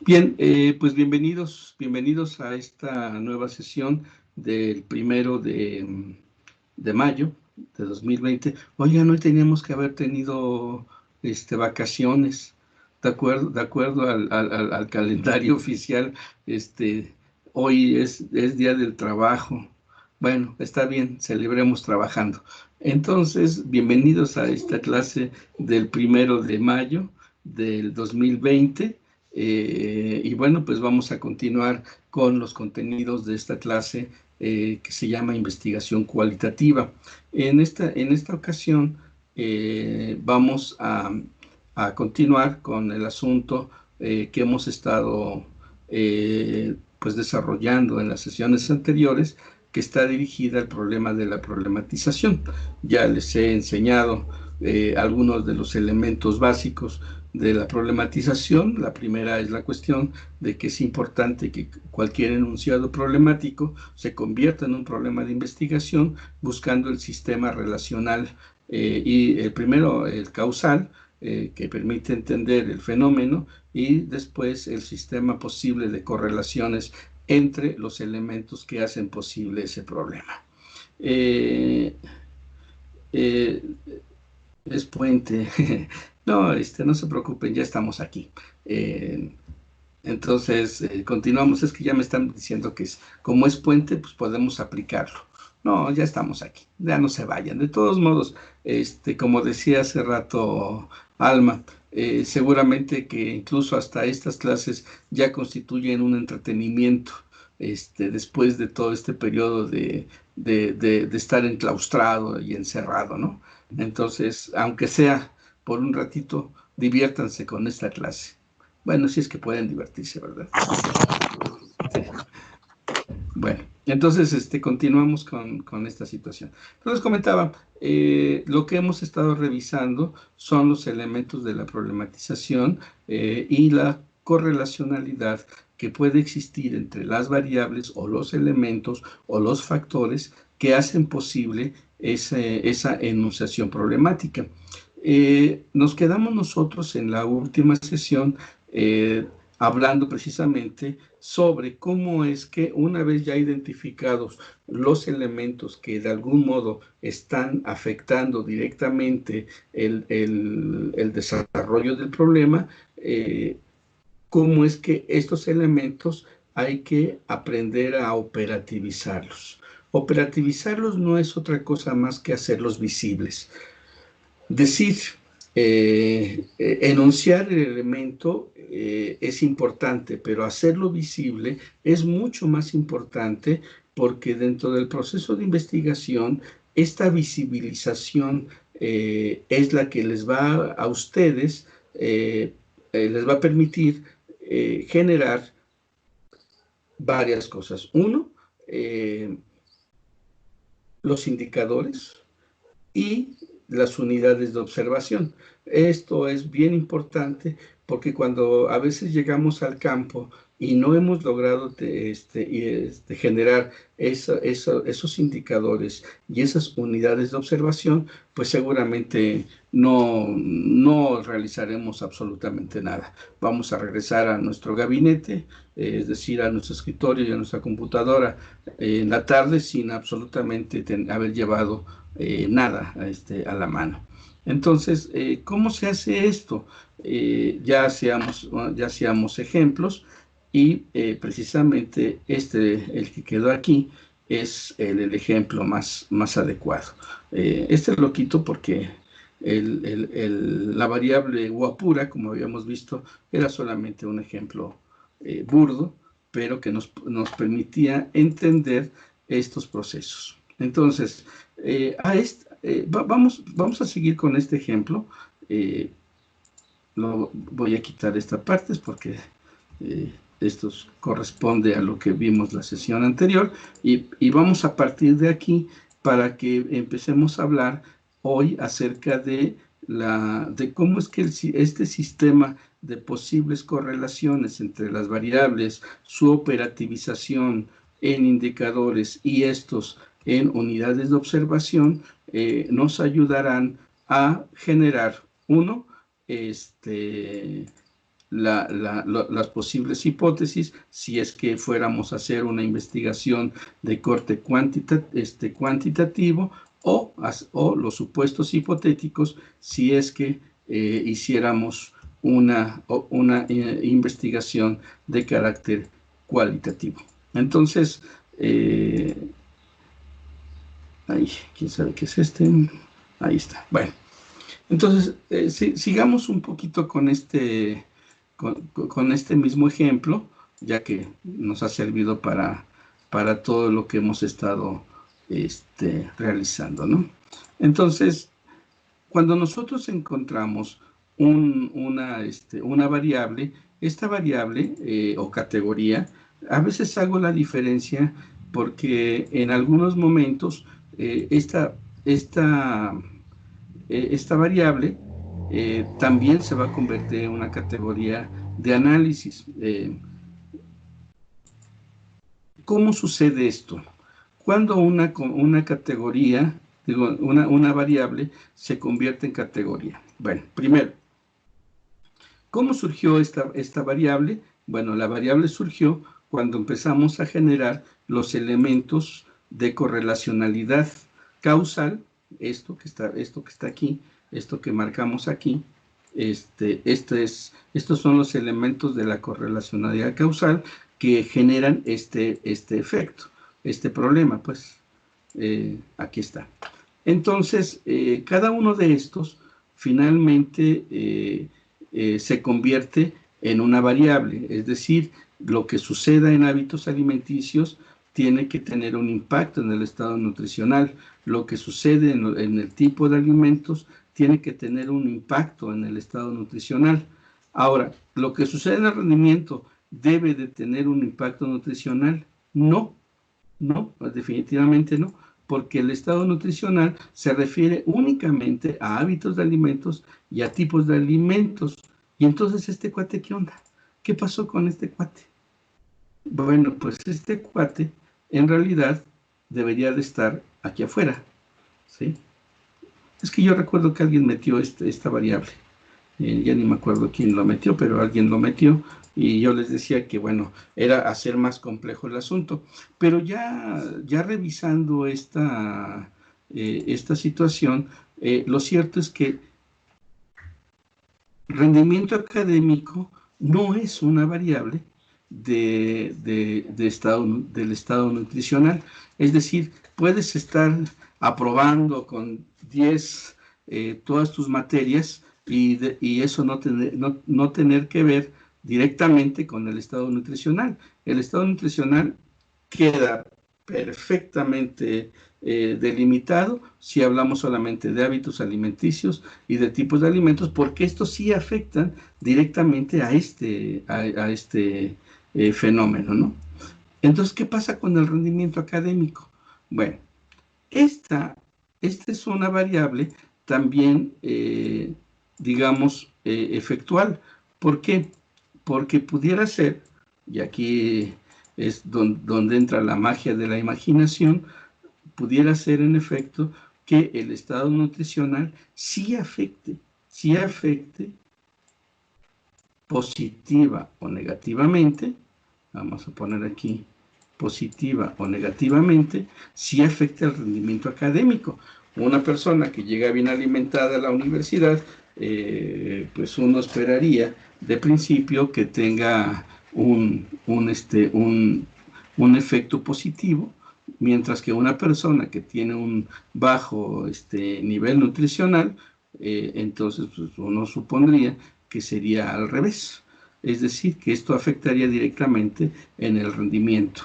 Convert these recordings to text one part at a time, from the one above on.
Bien, pues bienvenidos a esta nueva sesión del 1 de mayo de 2020. Oigan, hoy teníamos que haber tenido vacaciones, de acuerdo al calendario oficial. Hoy es Día del Trabajo. Bueno, está bien, celebremos trabajando. Entonces, bienvenidos a esta clase del 1 de mayo del 2020. Y bueno, pues vamos a continuar con los contenidos de esta clase que se llama investigación cualitativa. En esta ocasión vamos a continuar con el asunto que hemos estado pues desarrollando en las sesiones anteriores, que está dirigida al problema de la problematización. Ya les he enseñado algunos de los elementos básicos de la problematización. La primera es la cuestión de que es importante que cualquier enunciado problemático se convierta en un problema de investigación buscando el sistema relacional y el primero, el causal, que permite entender el fenómeno, y después el sistema posible de correlaciones entre los elementos que hacen posible ese problema. Eh, eh, es puente. No, no se preocupen, ya estamos aquí. Entonces, continuamos. Es que ya me están diciendo que como es puente, pues podemos aplicarlo. No, ya estamos aquí, ya no se vayan. De todos modos, como decía hace rato Alma, seguramente que incluso hasta estas clases ya constituyen un entretenimiento, después de todo este periodo de estar enclaustrado y encerrado, ¿no? Entonces, aunque sea por un ratito, diviértanse con esta clase. Bueno, si es que pueden divertirse, ¿verdad? Sí. Bueno, entonces continuamos con esta situación. Entonces comentaba, lo que hemos estado revisando son los elementos de la problematización y la correlacionalidad que puede existir entre las variables o los elementos o los factores que hacen posible esa enunciación problemática. Nos quedamos nosotros en la última sesión hablando precisamente sobre cómo es que, una vez ya identificados los elementos que de algún modo están afectando directamente el desarrollo del problema, cómo es que estos elementos hay que aprender a operativizarlos. Operativizarlos no es otra cosa más que hacerlos visibles. Decir, enunciar el elemento es importante, pero hacerlo visible es mucho más importante, porque dentro del proceso de investigación, esta visibilización es la que les va a ustedes, les va a permitir generar varias cosas. Uno, los indicadores y las unidades de observación. Esto es bien importante, porque cuando a veces llegamos al campo y no hemos logrado generar esos indicadores y esas unidades de observación, pues seguramente no realizaremos absolutamente nada. Vamos a regresar a nuestro gabinete, es decir, a nuestro escritorio y a nuestra computadora en la tarde, sin absolutamente haber llevado nada a la mano. Entonces, ¿cómo se hace esto? Ya hacíamos ejemplos, y precisamente el que quedó aquí, es el ejemplo más adecuado. Lo quito porque la variable guapura, como habíamos visto, era solamente un ejemplo burdo, pero que nos permitía entender estos procesos. Entonces, vamos a seguir con este ejemplo. Voy a quitar esta parte porque esto corresponde a lo que vimos la sesión anterior, y vamos a partir de aquí para que empecemos a hablar hoy acerca de cómo es que este sistema de posibles correlaciones entre las variables, su operativización en indicadores y estos en unidades de observación, nos ayudarán a generar, uno, las posibles hipótesis, si es que fuéramos a hacer una investigación de corte cuantitativo, o los supuestos hipotéticos, si es que hiciéramos una investigación de carácter cualitativo. Entonces, ahí, ¿quién sabe qué es este? Ahí está. Bueno, entonces, sigamos un poquito con este mismo ejemplo, ya que nos ha servido para todo lo que hemos estado realizando, ¿no? Entonces, cuando nosotros encontramos una variable, esta variable o categoría, a veces hago la diferencia porque en algunos momentos esta variable también se va a convertir en una categoría de análisis. ¿Cómo sucede esto? Cuando una categoría, digo, una variable se convierte en categoría. Bueno, primero, ¿cómo surgió esta variable? Bueno, la variable surgió cuando empezamos a generar los elementos de correlacionalidad causal, esto que está aquí, esto que marcamos aquí, estos son los elementos de la correlacionalidad causal que generan este efecto, este problema, pues, aquí está. Entonces, cada uno de estos finalmente se convierte en una variable, es decir, lo que suceda en hábitos alimenticios tiene que tener un impacto en el estado nutricional, lo que sucede en el tipo de alimentos tiene que tener un impacto en el estado nutricional. Ahora, lo que sucede en el rendimiento debe de tener un impacto nutricional. No, definitivamente no, porque el estado nutricional se refiere únicamente a hábitos de alimentos y a tipos de alimentos. Y entonces, ¿este cuate qué onda? ¿Qué pasó con este cuate? Bueno, pues este cuate en realidad debería de estar aquí afuera, ¿sí? Es que yo recuerdo que alguien metió esta variable. Ya ni me acuerdo quién lo metió, pero alguien lo metió y yo les decía que, bueno, era hacer más complejo el asunto. Pero ya revisando esta situación, lo cierto es que rendimiento académico no es una variable del estado nutricional. Es decir, puedes estar aprobando con 10 todas tus materias y eso no tener que ver directamente con el estado nutricional. El estado nutricional queda perfectamente delimitado si hablamos solamente de hábitos alimenticios y de tipos de alimentos, porque estos sí afectan directamente a este fenómeno, ¿no? Entonces, ¿qué pasa con el rendimiento académico? Bueno, esta es una variable también, digamos, efectual. ¿Por qué? Porque pudiera ser, y aquí es donde entra la magia de la imaginación, pudiera ser en efecto que el estado nutricional sí afecte positiva o negativamente, vamos a poner aquí positiva o negativamente, sí afecta el rendimiento académico. Una persona que llega bien alimentada a la universidad, pues uno esperaría de principio que tenga un efecto positivo, mientras que una persona que tiene un bajo nivel nutricional, entonces pues, uno supondría que sería al revés. Es decir, que esto afectaría directamente en el rendimiento.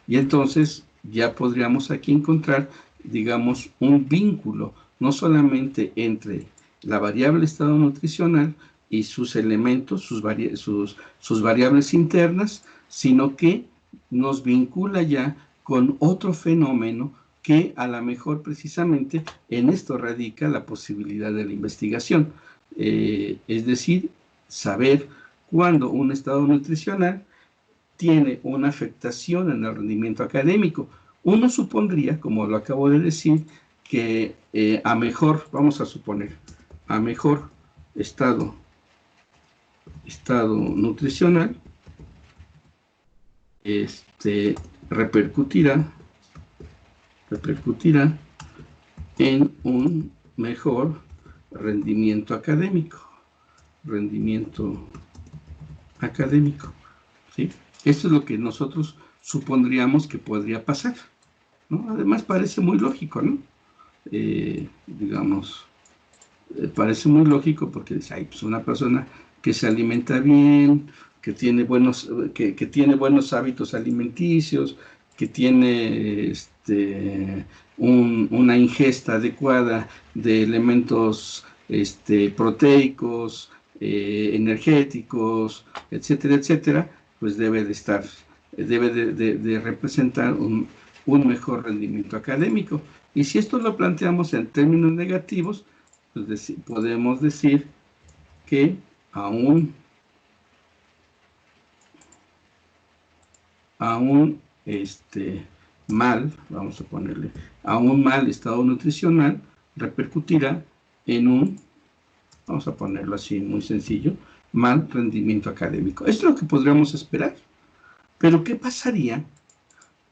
Y entonces ya podríamos aquí encontrar, digamos, un vínculo, no solamente entre la variable estado nutricional y sus elementos, sus variables internas, sino que nos vincula ya con otro fenómeno que a lo mejor precisamente en esto radica la posibilidad de la investigación. Es decir, saber cuándo un estado nutricional tiene una afectación en el rendimiento académico. Uno supondría, como lo acabo de decir, que vamos a suponer, a mejor estado estado nutricional, repercutirá en un mejor rendimiento académico. ¿Sí? Esto es lo que nosotros supondríamos que podría pasar, ¿no? Además parece muy lógico, ¿no? Parece muy lógico porque pues una persona que se alimenta bien, que tiene buenos hábitos alimenticios, que tiene una ingesta adecuada de elementos proteicos, energéticos, etcétera, etcétera, pues debe de representar un mejor rendimiento académico. Y si esto lo planteamos en términos negativos, pues podemos decir que aún mal, vamos a ponerle, aún mal estado nutricional repercutirá en vamos a ponerlo así muy sencillo, mal rendimiento académico. Esto es lo que podríamos esperar. Pero ¿qué pasaría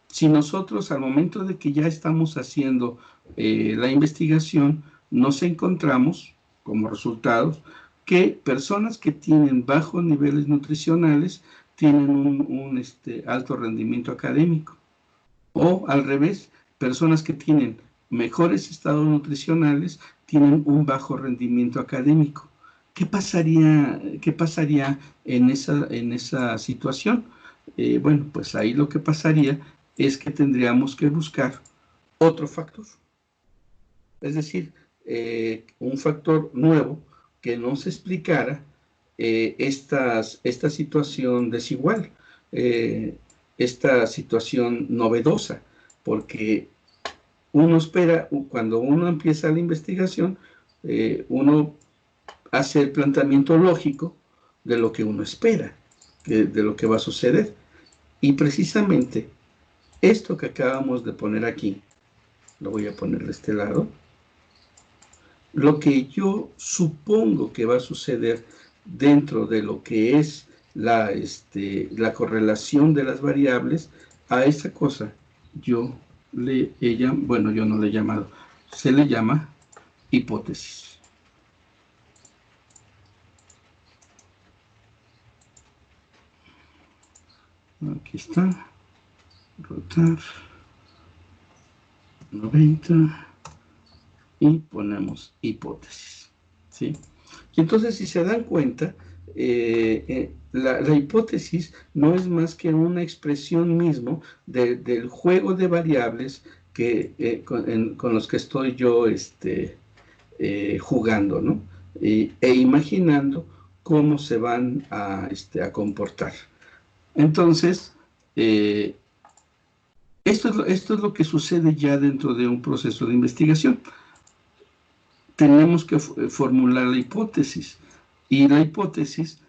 si nosotros al momento de que ya estamos haciendo la investigación nos encontramos como resultados que personas que tienen bajos niveles nutricionales tienen un alto rendimiento académico? O al revés, personas que tienen mejores estados nutricionales tienen un bajo rendimiento académico. ¿Qué pasaría en esa situación? Bueno, pues ahí lo que pasaría es que tendríamos que buscar otro factor. Es decir, un factor nuevo que nos explicara esta situación desigual, esta situación novedosa, porque uno espera, cuando uno empieza la investigación, uno hace el planteamiento lógico de lo que uno espera, de lo que va a suceder. Y precisamente esto que acabamos de poner aquí, lo voy a poner de este lado, lo que yo supongo que va a suceder dentro de lo que es la correlación de las variables, a esa cosa yo no le he llamado, se le llama hipótesis. Aquí está, rotar 90 y ponemos hipótesis, ¿sí? Y entonces, si se dan cuenta, la hipótesis no es más que una expresión mismo del juego de variables con los que estoy yo jugando, ¿no? E imaginando cómo se van a comportar. Entonces, esto es lo que sucede ya dentro de un proceso de investigación. Tenemos que formular la hipótesis, y la hipótesis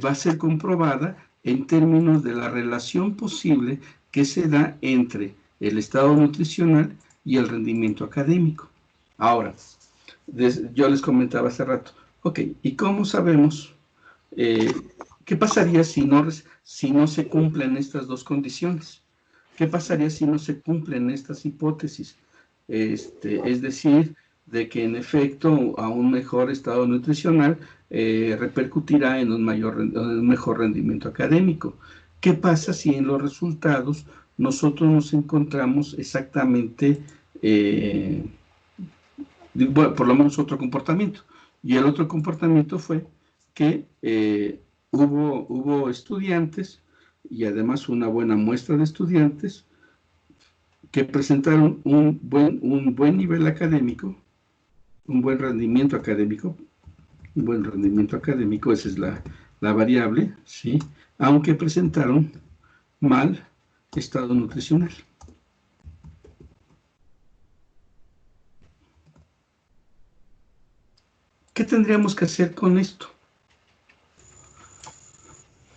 va a ser comprobada en términos de la relación posible que se da entre el estado nutricional y el rendimiento académico. Ahora, yo les comentaba hace rato, ok, ¿y cómo sabemos qué pasaría si no se cumplen estas dos condiciones? ¿Qué pasaría si no se cumplen estas hipótesis? Es decir, de que en efecto a un mejor estado nutricional repercutirá en un mejor rendimiento académico. ¿Qué pasa si en los resultados nosotros nos encontramos exactamente, por lo menos otro comportamiento? Y el otro comportamiento fue que hubo estudiantes, y además una buena muestra de estudiantes, que presentaron un buen nivel académico, un buen rendimiento académico, esa es la variable, ¿sí? Aunque presentaron mal estado nutricional. ¿Qué tendríamos que hacer con esto?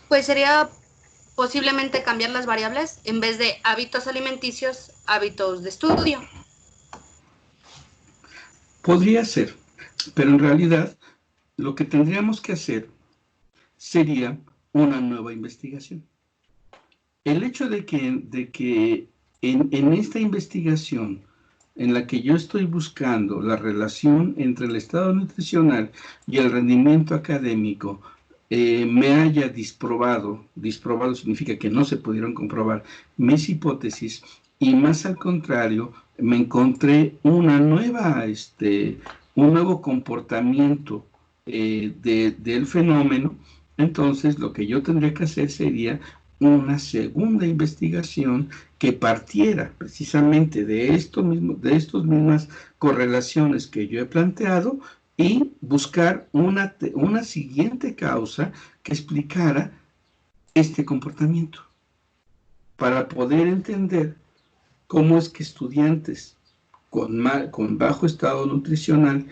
Pues sería posiblemente cambiar las variables, en vez de hábitos alimenticios, hábitos de estudio. Podría ser, pero en realidad lo que tendríamos que hacer sería una nueva investigación. El hecho de que en esta investigación en la que yo estoy buscando la relación entre el estado nutricional y el rendimiento académico, me haya disprobado significa que no se pudieron comprobar mis hipótesis, y más al contrario, me encontré un nuevo comportamiento del fenómeno. Entonces lo que yo tendría que hacer sería una segunda investigación que partiera precisamente de estas mismas correlaciones que yo he planteado, y buscar una siguiente causa que explicara este comportamiento, para poder entender cómo es que estudiantes con bajo estado nutricional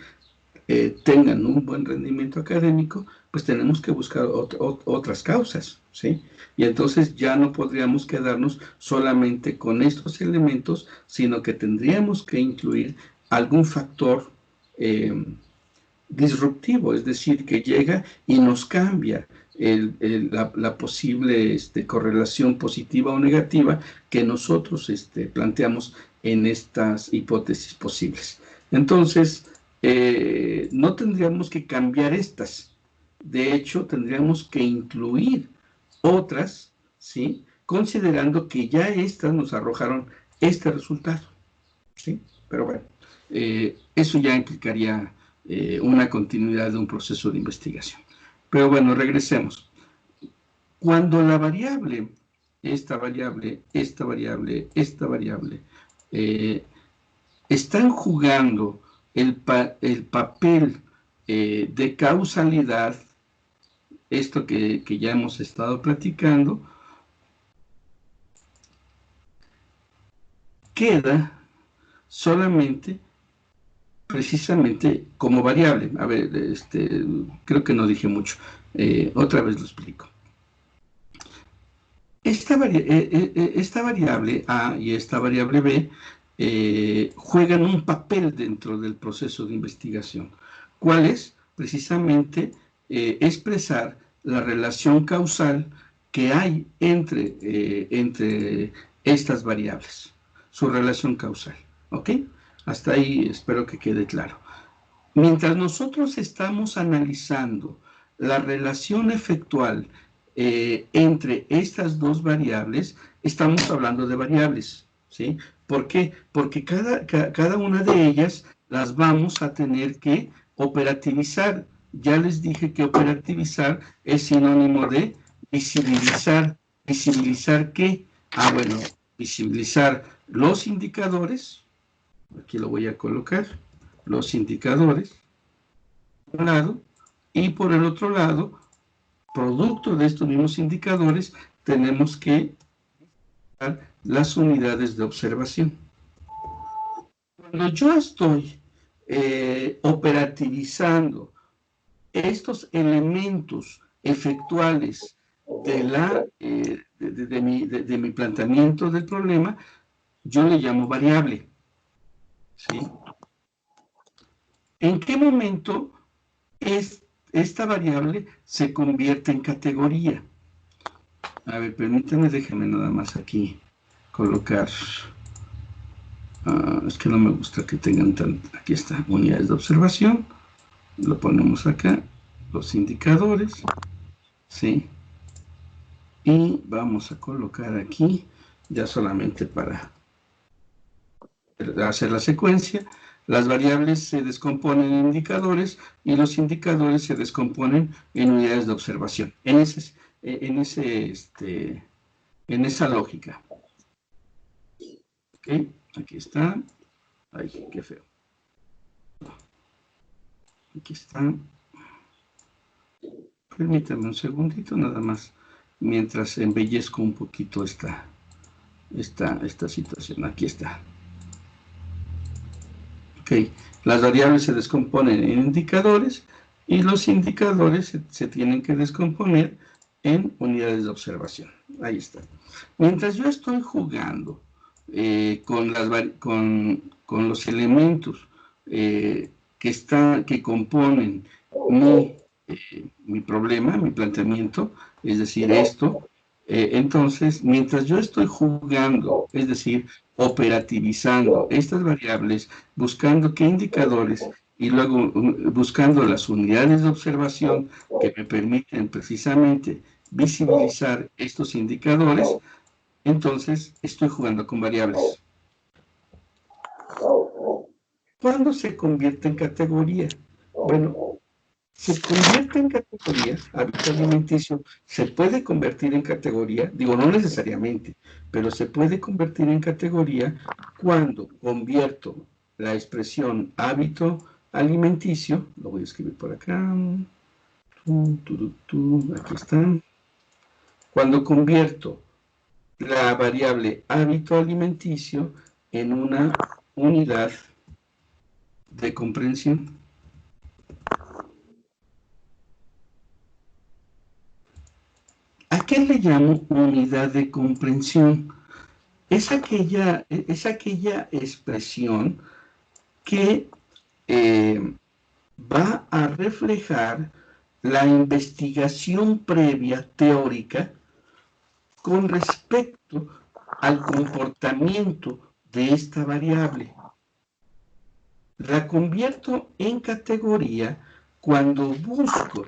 tengan un buen rendimiento académico. Pues tenemos que buscar otras causas, ¿sí? Y entonces ya no podríamos quedarnos solamente con estos elementos, sino que tendríamos que incluir algún factor disruptivo, es decir, que llega y nos cambia la posible correlación positiva o negativa que nosotros planteamos en estas hipótesis posibles. Entonces, no tendríamos que cambiar estas. De hecho, tendríamos que incluir otras, ¿sí? Considerando que ya estas nos arrojaron este resultado, ¿sí? Pero bueno, eso ya implicaría una continuidad de un proceso de investigación. Pero bueno, regresemos. Cuando la variable, esta variable, están jugando el papel de causalidad, esto que ya hemos estado platicando, queda solamente precisamente como variable. A ver, creo que no dije mucho. Otra vez lo explico. Esta variable A y esta variable B juegan un papel dentro del proceso de investigación. ¿Cuál es? Precisamente expresar la relación causal que hay entre estas variables, su relación causal. ¿Ok? Hasta ahí espero que quede claro. Mientras nosotros estamos analizando la relación efectual entre estas dos variables, estamos hablando de variables, ¿sí? ¿Por qué? Porque cada una de ellas las vamos a tener que operativizar. Ya les dije que operativizar es sinónimo de visibilizar. ¿Visibilizar qué? Bueno, visibilizar los indicadores. Aquí lo voy a colocar, los indicadores, por un lado, y por el otro lado, producto de estos mismos indicadores, tenemos que dar las unidades de observación. Cuando yo estoy operativizando estos elementos efectuales de mi planteamiento del problema, yo le llamo variable, ¿sí? ¿En qué momento esta variable se convierte en categoría? A ver, permítanme, déjenme nada más aquí colocar. Es que no me gusta que tengan aquí está, unidades de observación. Lo ponemos acá, los indicadores, ¿sí? Y vamos a colocar aquí, ya solamente para hacer la secuencia. Las variables se descomponen en indicadores y los indicadores se descomponen en unidades de observación. En esa lógica. ¿Ok? Aquí está. Ay, qué feo. Aquí está. Permítanme un segundito nada más, mientras embellezco un poquito esta situación. Aquí está. Ok, las variables se descomponen en indicadores y los indicadores se tienen que descomponer en unidades de observación. Ahí está. Mientras yo estoy jugando con los elementos que componen mi problema, mi planteamiento, es decir, esto. Entonces, mientras yo estoy jugando, es decir, operativizando estas variables, buscando qué indicadores y luego buscando las unidades de observación que me permiten precisamente visibilizar estos indicadores, entonces estoy jugando con variables. ¿Cuándo se convierte en categoría? Bueno, se convierte en categoría, hábito alimenticio, se puede convertir en categoría, digo no necesariamente, pero se puede convertir en categoría cuando convierto la expresión hábito alimenticio, lo voy a escribir por acá, aquí está, cuando convierto la variable hábito alimenticio en una unidad de comprensión. ¿A qué le llamo unidad de comprensión? Es aquella expresión que va a reflejar la investigación previa teórica con respecto al comportamiento de esta variable. La convierto en categoría cuando busco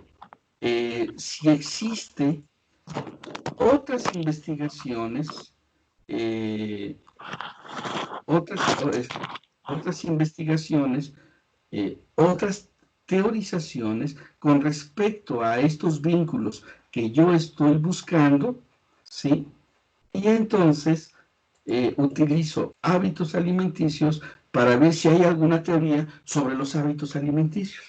si existe otras investigaciones, otras investigaciones, otras teorizaciones con respecto a estos vínculos que yo estoy buscando, ¿sí? Y entonces utilizo hábitos alimenticios para ver si hay alguna teoría sobre los hábitos alimenticios,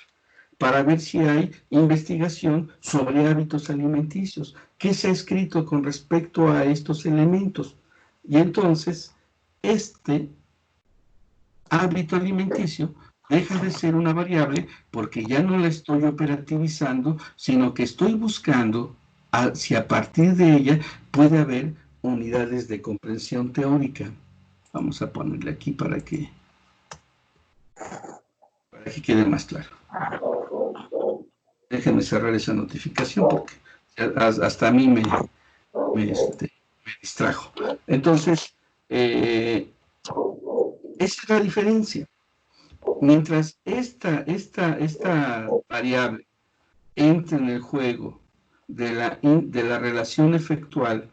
para ver si hay investigación sobre hábitos alimenticios, qué se ha escrito con respecto a estos elementos. Y entonces, este hábito alimenticio deja de ser una variable porque ya no la estoy operativizando, sino que estoy buscando si a partir de ella puede haber unidades de comprensión teórica. Vamos a ponerle aquí para que quede más claro. Déjenme cerrar esa notificación porque hasta a mí me distrajo. Entonces, esa es la diferencia. Mientras esta variable entre en el juego de la relación efectual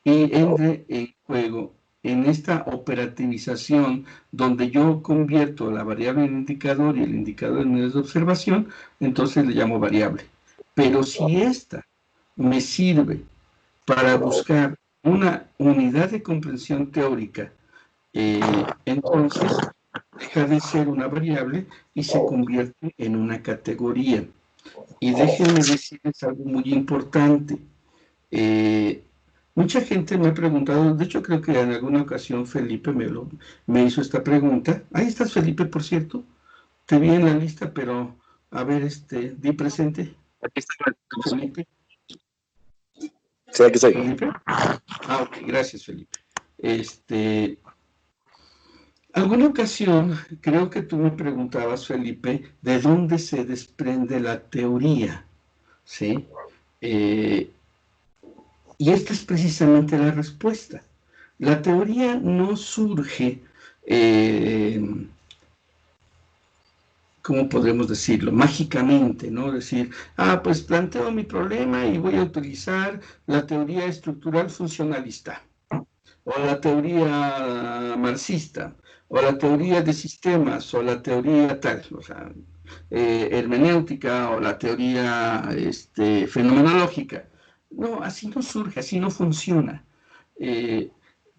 y entre en juego en esta operativización donde yo convierto la variable en indicador y el indicador en unidades de observación, entonces le llamo variable. Pero si esta me sirve para buscar una unidad de comprensión teórica, entonces deja de ser una variable y se convierte en una categoría. Y déjenme decirles algo muy importante. Mucha gente me ha preguntado, de hecho creo que en alguna ocasión Felipe me hizo esta pregunta. Ahí estás, Felipe, por cierto. Te vi en la lista, pero a ver, di presente. Aquí está, Felipe. Sí, aquí estoy. Felipe. Ok, gracias, Felipe. Alguna ocasión, creo que tú me preguntabas, Felipe, de dónde se desprende la teoría, ¿sí? Y esta es precisamente la respuesta. La teoría no surge, ¿cómo podemos decirlo? Mágicamente, ¿no? Decir, pues planteo mi problema y voy a utilizar la teoría estructural funcionalista, o la teoría marxista, o la teoría de sistemas, o la teoría tal, o sea, hermenéutica, o la teoría fenomenológica. No, así no surge, así no funciona.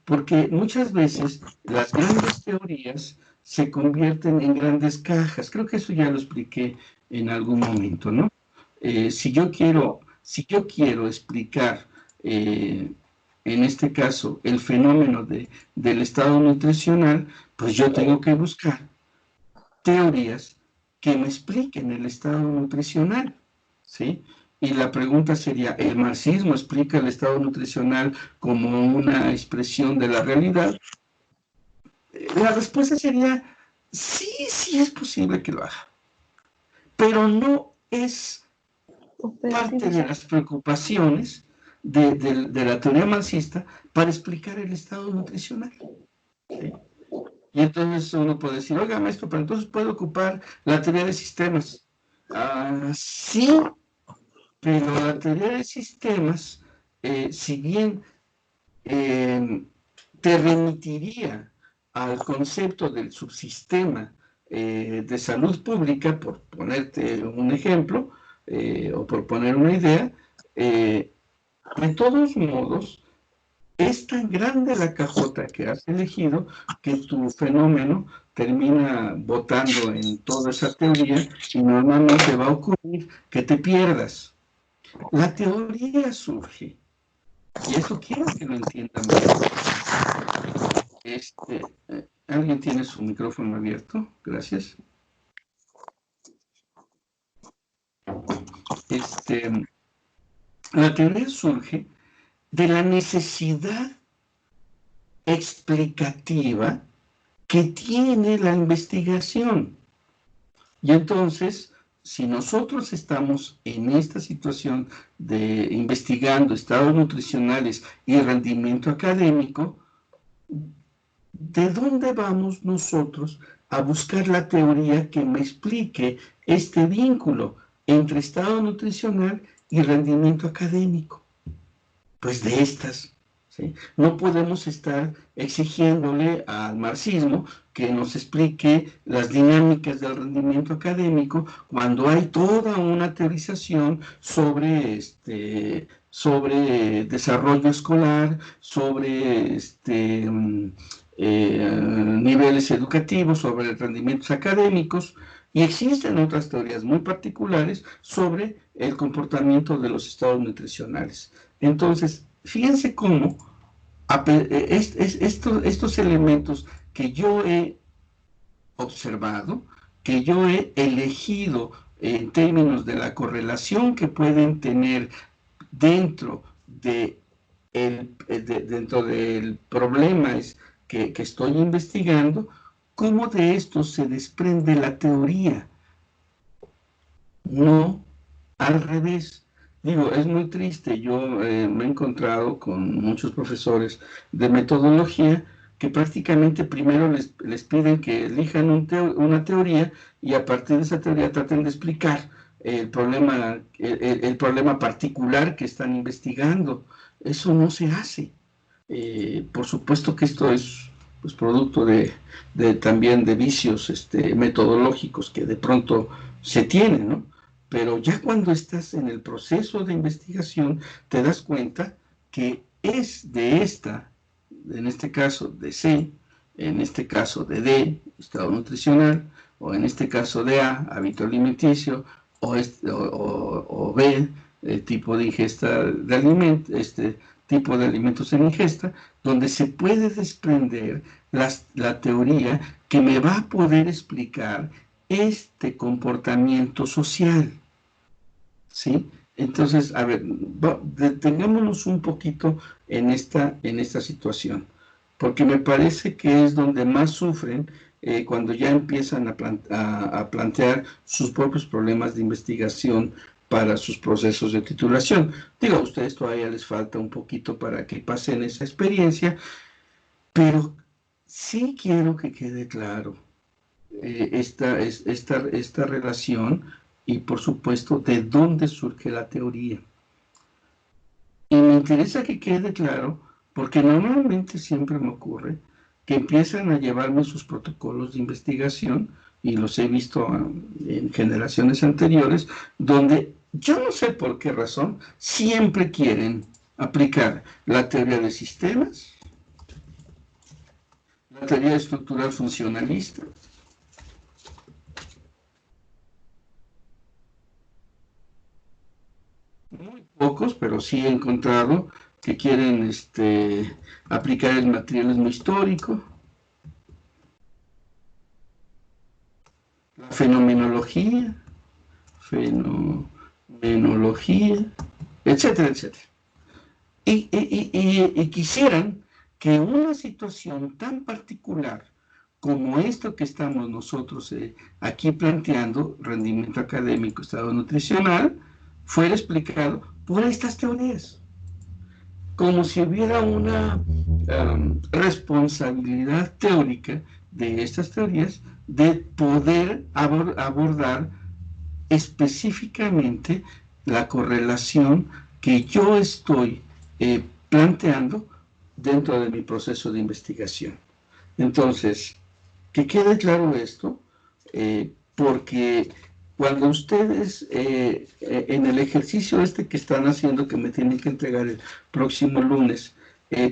Porque muchas veces las grandes teorías se convierten en grandes cajas. Creo que eso ya lo expliqué en algún momento, ¿no? Si yo quiero explicar, en este caso, el fenómeno del estado nutricional, pues yo tengo que buscar teorías que me expliquen el estado nutricional, ¿sí? Y la pregunta sería, ¿el marxismo explica el estado nutricional como una expresión de la realidad? La respuesta sería, sí, sí es posible que lo haga, pero no es parte de las preocupaciones de la teoría marxista para explicar el estado nutricional. ¿Sí? Y entonces uno puede decir, oiga, maestro, pero entonces puedo ocupar la teoría de sistemas. Sí, pero la teoría de sistemas, si bien te remitiría al concepto del subsistema de salud pública, por ponerte un ejemplo, o por poner una idea, de todos modos, es tan grande la cajota que has elegido que tu fenómeno termina botando en toda esa teoría y normalmente va a ocurrir que te pierdas. La teoría surge, y eso quiero que lo entiendan bien. ¿Alguien tiene su micrófono abierto? Gracias. La teoría surge de la necesidad explicativa que tiene la investigación. Y entonces, si nosotros estamos en esta situación de investigando estados nutricionales y rendimiento académico, ¿de dónde vamos nosotros a buscar la teoría que me explique este vínculo entre estado nutricional y rendimiento académico? Pues de estas. ¿Sí? No podemos estar exigiéndole al marxismo que nos explique las dinámicas del rendimiento académico cuando hay toda una teorización sobre desarrollo escolar, sobre niveles educativos, sobre rendimientos académicos, y existen otras teorías muy particulares sobre el comportamiento de los estados nutricionales. Entonces, fíjense cómo estos elementos que yo he observado, que yo he elegido en términos de la correlación que pueden tener dentro del problema que estoy investigando, cómo de esto se desprende la teoría, no al revés. Digo, es muy triste, yo me he encontrado con muchos profesores de metodología que prácticamente primero les piden que elijan una teoría y a partir de esa teoría traten de explicar el problema particular que están investigando. Eso no se hace. Por supuesto que esto es pues, producto también de vicios metodológicos que de pronto se tienen, ¿no? Pero ya cuando estás en el proceso de investigación, te das cuenta que es de en este caso de C, en este caso de D, estado nutricional, o en este caso de A, hábito alimenticio, o B, tipo de ingesta de alimentos, tipo de alimentos en ingesta, donde se puede desprender la teoría que me va a poder explicar este comportamiento social, ¿sí? Entonces, a ver, detengámonos un poquito en esta situación, porque me parece que es donde más sufren cuando ya empiezan a plantear sus propios problemas de investigación para sus procesos de titulación. Digo, a ustedes todavía les falta un poquito para que pasen esa experiencia, pero sí quiero que quede claro esta relación y, por supuesto, de dónde surge la teoría. Y me interesa que quede claro, porque normalmente siempre me ocurre que empiezan a llevarme sus protocolos de investigación, y los he visto en generaciones anteriores, donde yo no sé por qué razón siempre quieren aplicar la teoría de sistemas, la teoría estructural funcionalista, muy pocos, pero sí he encontrado que quieren aplicar el materialismo histórico, la fenomenología, etcétera, etcétera. Y quisieran que una situación tan particular como esto que estamos nosotros aquí planteando, rendimiento académico, estado nutricional, fuera explicado por estas teorías, como si hubiera una responsabilidad teórica de estas teorías de poder abordar específicamente la correlación que yo estoy planteando dentro de mi proceso de investigación. Entonces, que quede claro esto, porque cuando ustedes en el ejercicio que están haciendo, que me tienen que entregar el próximo lunes,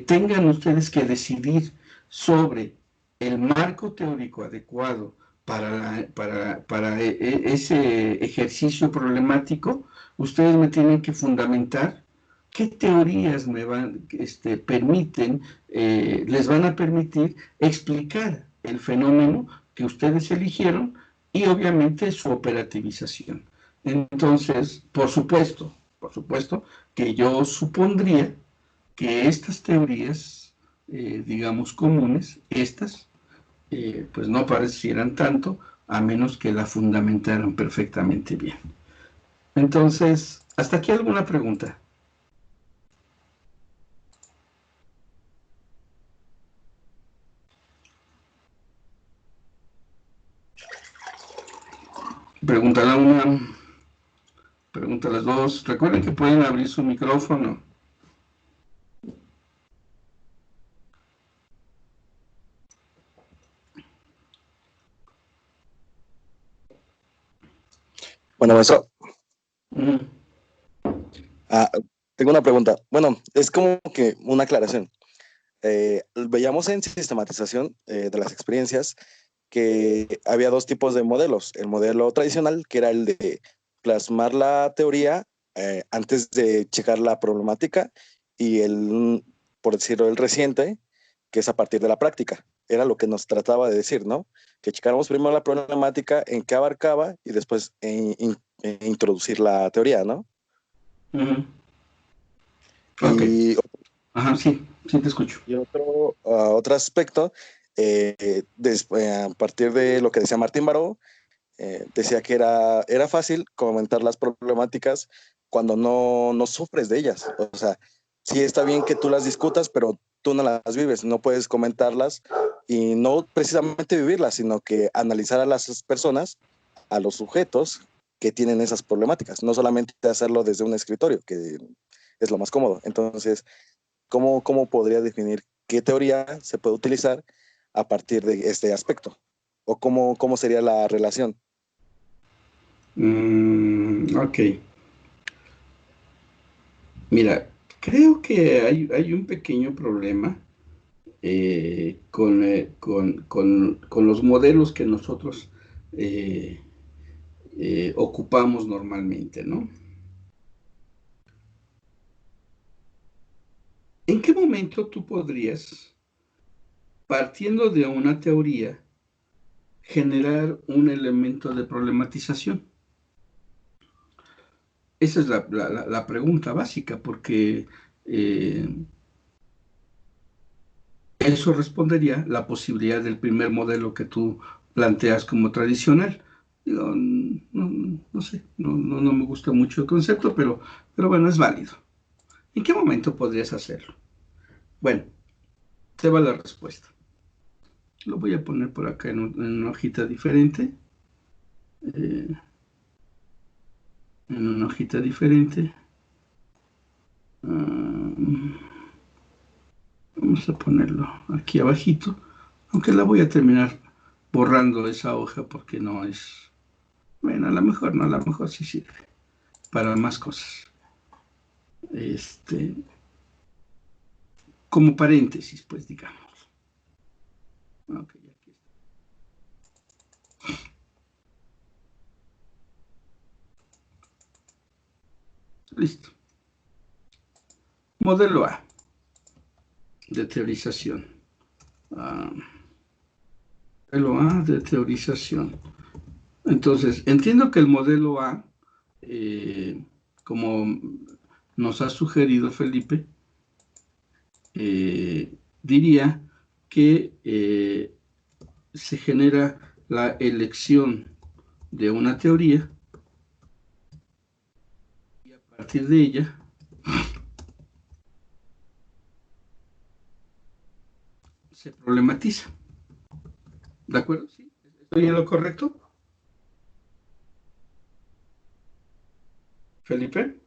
tengan ustedes que decidir sobre el marco teórico adecuado para ese ejercicio problemático, ustedes me tienen que fundamentar qué teorías les van a permitir explicar el fenómeno que ustedes eligieron y obviamente su operativización. Entonces, por supuesto que yo supondría que estas teorías, digamos, comunes, pues no parecieran tanto, a menos que la fundamentaran perfectamente bien. Entonces, ¿hasta aquí alguna pregunta? Pregunta la una, pregunta las dos. Recuerden que pueden abrir su micrófono. Bueno, eso. Mm. Tengo una pregunta. Bueno, es como que una aclaración. Veíamos en sistematización de las experiencias que había dos tipos de modelos. El modelo tradicional, que era el de plasmar la teoría antes de checar la problemática, y por decirlo, el reciente, que es a partir de la práctica. Era lo que nos trataba de decir, ¿no? Que checáramos primero la problemática, en qué abarcaba, y después introducir la teoría, ¿no? Uh-huh. Y, okay. Ajá, sí te escucho. Y otro aspecto, a partir de lo que decía Martín Baró, decía que era fácil comentar las problemáticas cuando no sufres de ellas. O sea, sí está bien que tú las discutas, pero tú no las vives, no puedes comentarlas y no precisamente vivirlas, sino que analizar a las personas, a los sujetos que tienen esas problemáticas, no solamente hacerlo desde un escritorio, que es lo más cómodo. Entonces, ¿cómo podría definir qué teoría se puede utilizar a partir de este aspecto? ¿O cómo sería la relación? Ok. Mira, creo que hay un pequeño problema con los modelos que nosotros ocupamos normalmente, ¿no? ¿En qué momento tú podrías, partiendo de una teoría, generar un elemento de problematización? Esa es la pregunta básica, porque eso respondería la posibilidad del primer modelo que tú planteas como tradicional. Digo, no sé, no me gusta mucho el concepto, pero bueno, es válido. ¿En qué momento podrías hacerlo? Bueno, te va la respuesta. Lo voy a poner por acá en una hojita diferente. En una hojita diferente. Vamos a ponerlo aquí abajito, aunque la voy a terminar borrando esa hoja porque no es... Bueno, a lo mejor no, a lo mejor sí sirve para más cosas. Como paréntesis, pues digamos. Ok, aquí está. Listo. Modelo A de teorización. Modelo A de teorización. Entonces, entiendo que el modelo A, como nos ha sugerido Felipe, diría que se genera la elección de una teoría y partir de ella se problematiza. ¿De acuerdo? ¿Sí? ¿Estoy en lo correcto? ¿Felipe?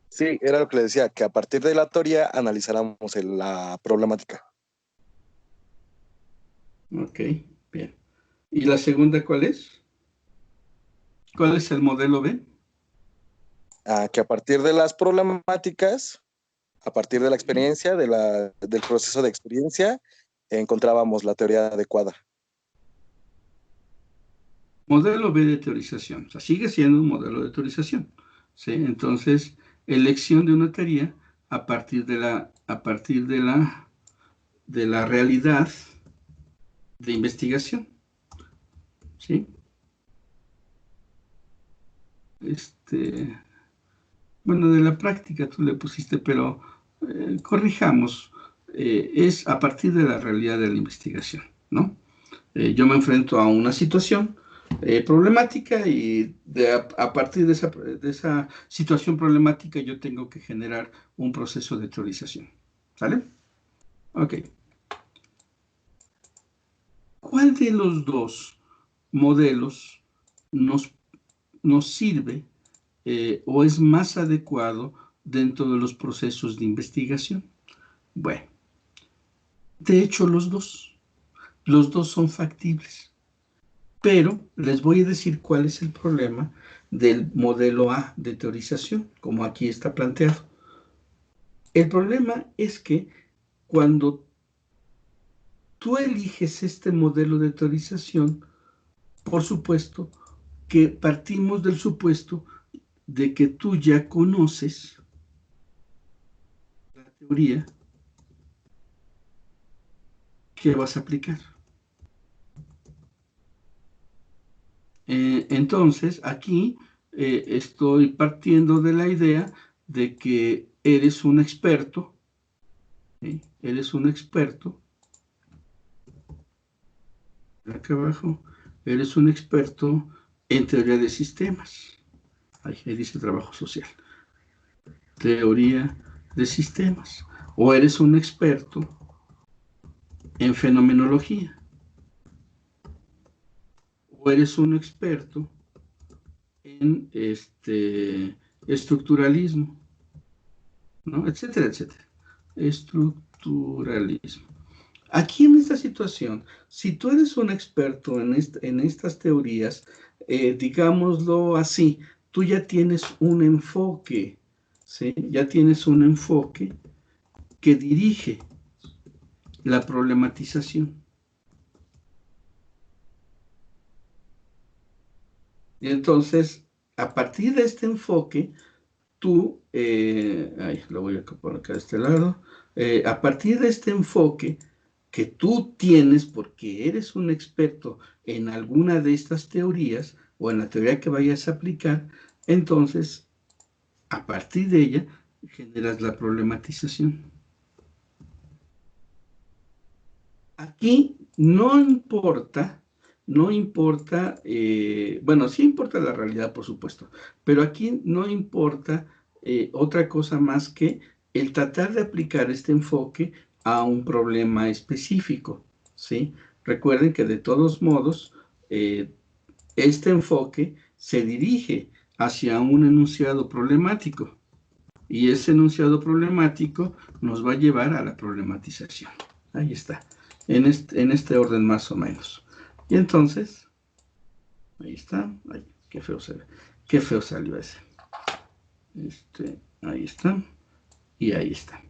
Sí, era lo que le decía, que a partir de la teoría analizáramos la problemática. Ok, bien. ¿Y la segunda cuál es? ¿Cuál es el modelo B? Que a partir de las problemáticas, a partir de la experiencia, del proceso de experiencia, encontrábamos la teoría adecuada. Modelo B de teorización. O sea, sigue siendo un modelo de teorización. ¿Sí? Entonces, elección de una teoría a partir de la realidad de investigación. ¿Sí? Bueno, de la práctica tú le pusiste, pero corrijamos. Es a partir de la realidad de la investigación, ¿no? Yo me enfrento a una situación problemática y a partir de esa situación problemática yo tengo que generar un proceso de teorización. ¿Sale? Ok. ¿Cuál de los dos modelos nos sirve o es más adecuado dentro de los procesos de investigación? Bueno, de hecho los dos son factibles, pero les voy a decir cuál es el problema del modelo A de teorización, como aquí está planteado. El problema es que cuando tú eliges este modelo de teorización, por supuesto que partimos del supuesto de que tú ya conoces la teoría que vas a aplicar. Entonces, aquí estoy partiendo de la idea de que eres un experto, ¿sí? Eres un experto, acá abajo, eres un experto en teoría de sistemas. Ahí dice trabajo social. Teoría de sistemas. O eres un experto en fenomenología. O eres un experto en estructuralismo, ¿no? Etcétera, etcétera. Estructuralismo. Aquí en esta situación, si tú eres un experto en estas teorías, digámoslo así, tú ya tienes un enfoque, ¿sí? Ya tienes un enfoque que dirige la problematización. Y entonces, a partir de este enfoque, tú, lo voy a colocar a este lado, a partir de este enfoque que tú tienes porque eres un experto en alguna de estas teorías o en la teoría que vayas a aplicar, entonces, a partir de ella, generas la problematización. Aquí no importa, bueno, sí importa la realidad, por supuesto, pero aquí no importa otra cosa más que el tratar de aplicar este enfoque a un problema específico, ¿sí? Recuerden que de todos modos, este enfoque se dirige hacia un enunciado problemático y ese enunciado problemático nos va a llevar a la problematización. Ahí está. En este orden más o menos. Y entonces, ahí está. Ay, qué feo se ve. Qué feo salió ese. Ahí está. Y ahí está.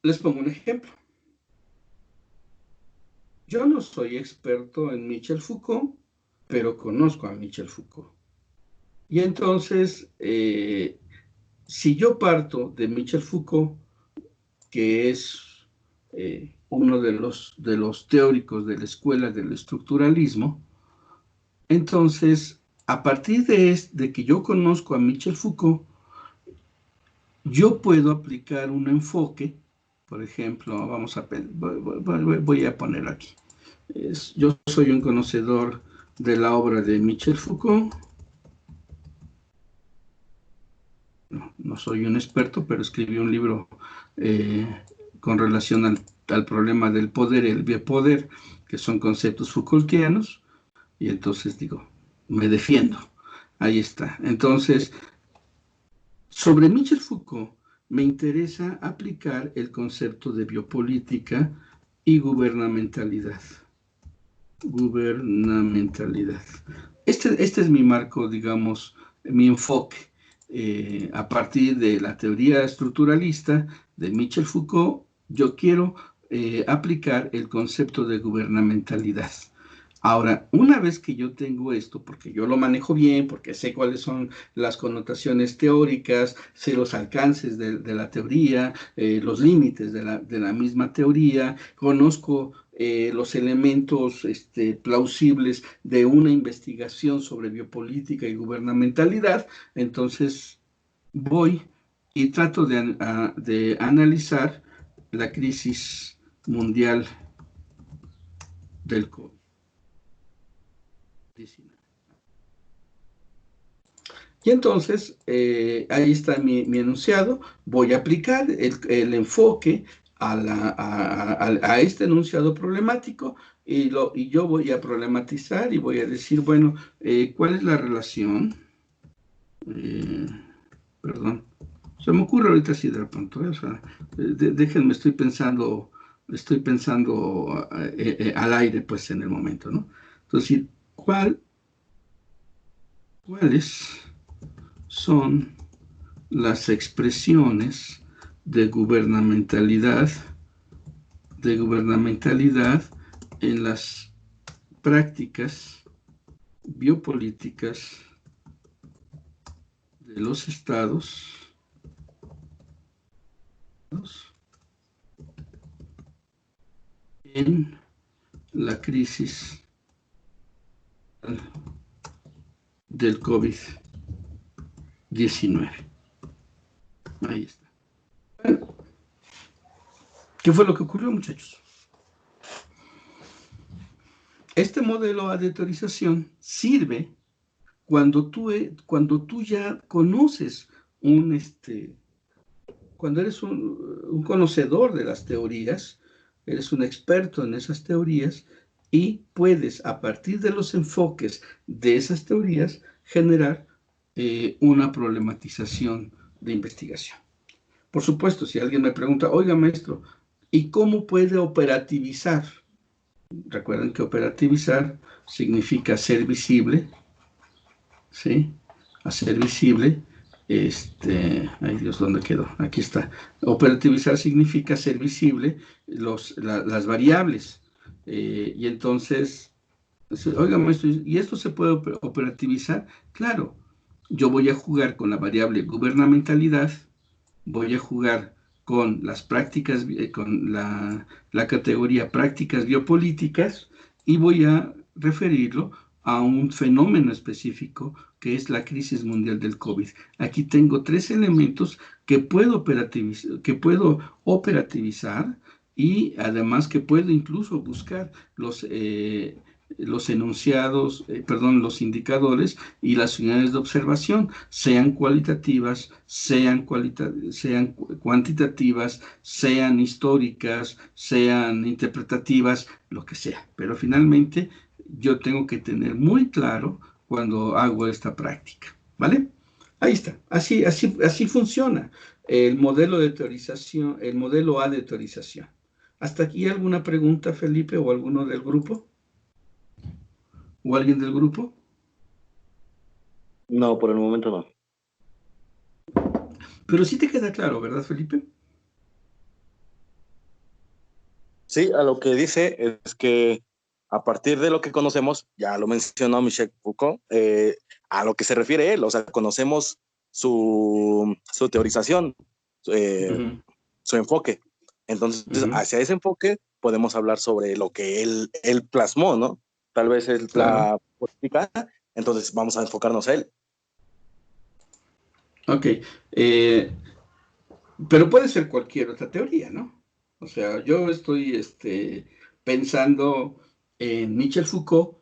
Les pongo un ejemplo. Yo no soy experto en Michel Foucault, pero conozco a Michel Foucault. Y entonces, si yo parto de Michel Foucault, que es uno de los teóricos de la escuela del estructuralismo, entonces, a partir de que yo conozco a Michel Foucault, yo puedo aplicar un enfoque, por ejemplo, voy a poner aquí. Yo soy un conocedor de la obra de Michel Foucault. No soy un experto, pero escribí un libro con relación al problema del poder y el biopoder, que son conceptos Foucaultianos, y entonces digo, me defiendo. Ahí está. Entonces, sobre Michel Foucault, me interesa aplicar el concepto de biopolítica y gubernamentalidad. Gubernamentalidad. Este es mi marco, digamos, mi enfoque. A partir de la teoría estructuralista de Michel Foucault, yo quiero aplicar el concepto de gubernamentalidad. Ahora, una vez que yo tengo esto, porque yo lo manejo bien, porque sé cuáles son las connotaciones teóricas, sé los alcances de la teoría, los límites de la misma teoría, conozco los elementos plausibles de una investigación sobre biopolítica y gubernamentalidad, entonces voy y trato de analizar la crisis mundial del COVID-19. Y entonces, ahí está mi enunciado. Voy a aplicar el enfoque a este enunciado problemático y yo voy a problematizar y voy a decir, bueno, ¿cuál es la relación? Perdón, se me ocurre ahorita así de pronto, o sea, déjenme, estoy pensando al aire, pues, en el momento, ¿no? Entonces, ¿cuáles son las expresiones de gubernamentalidad en las prácticas biopolíticas de los estados en la crisis del COVID-19? Ahí está. Bueno, ¿qué fue lo que ocurrió, muchachos? Este modelo de teorización sirve cuando tú ya conoces cuando eres un conocedor de las teorías, eres un experto en esas teorías y puedes, a partir de los enfoques de esas teorías, generar una problematización de investigación. Por supuesto, si alguien me pregunta, oiga, maestro, ¿y cómo puede operativizar? Recuerden que operativizar significa ser visible, ¿sí? Hacer visible, ay Dios, ¿dónde quedó? Aquí está. Operativizar significa hacer visible las variables. Y entonces, oiga, maestro, ¿y esto se puede operativizar? Claro, yo voy a jugar con la variable gubernamentalidad, voy a jugar con las prácticas, con la categoría prácticas biopolíticas y voy a referirlo a un fenómeno específico que es la crisis mundial del COVID. Aquí tengo tres elementos que puedo operativizar y además que puedo incluso buscar los enunciados, los indicadores y las unidades de observación, sean cualitativas, sean cuantitativas, sean históricas, sean interpretativas, lo que sea. Pero finalmente yo tengo que tener muy claro cuando hago esta práctica, ¿vale? Ahí está, así funciona el modelo de teorización, el modelo A de teorización. ¿Hasta aquí alguna pregunta, Felipe, o alguno del grupo? ¿O alguien del grupo? No, por el momento no. Pero sí te queda claro, ¿verdad, Felipe? Sí, a lo que dice es que a partir de lo que conocemos, ya lo mencionó Michel Foucault, a lo que se refiere él, o sea, conocemos su teorización, su enfoque. Entonces, hacia ese enfoque podemos hablar sobre lo que él plasmó, ¿no? Tal vez es la política, entonces vamos a enfocarnos a él. Ok, pero puede ser cualquier otra teoría, ¿no? O sea, yo estoy pensando en Michel Foucault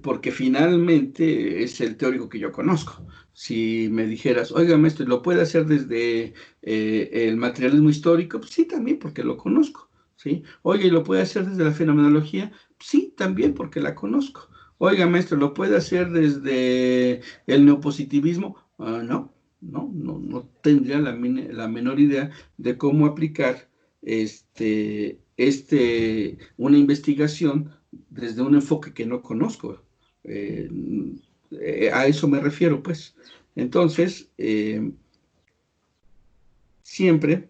porque finalmente es el teórico que yo conozco. Si me dijeras, oiga, maestro, ¿lo puede hacer desde el materialismo histórico? Pues sí, también, porque lo conozco, ¿sí? Oye, ¿y lo puede hacer desde la fenomenología? Sí, también, porque la conozco. Oiga, maestro, ¿lo puede hacer desde el neopositivismo? No, no tendría la menor idea de cómo aplicar una investigación desde un enfoque que no conozco. Eh, a eso me refiero, pues. Entonces, siempre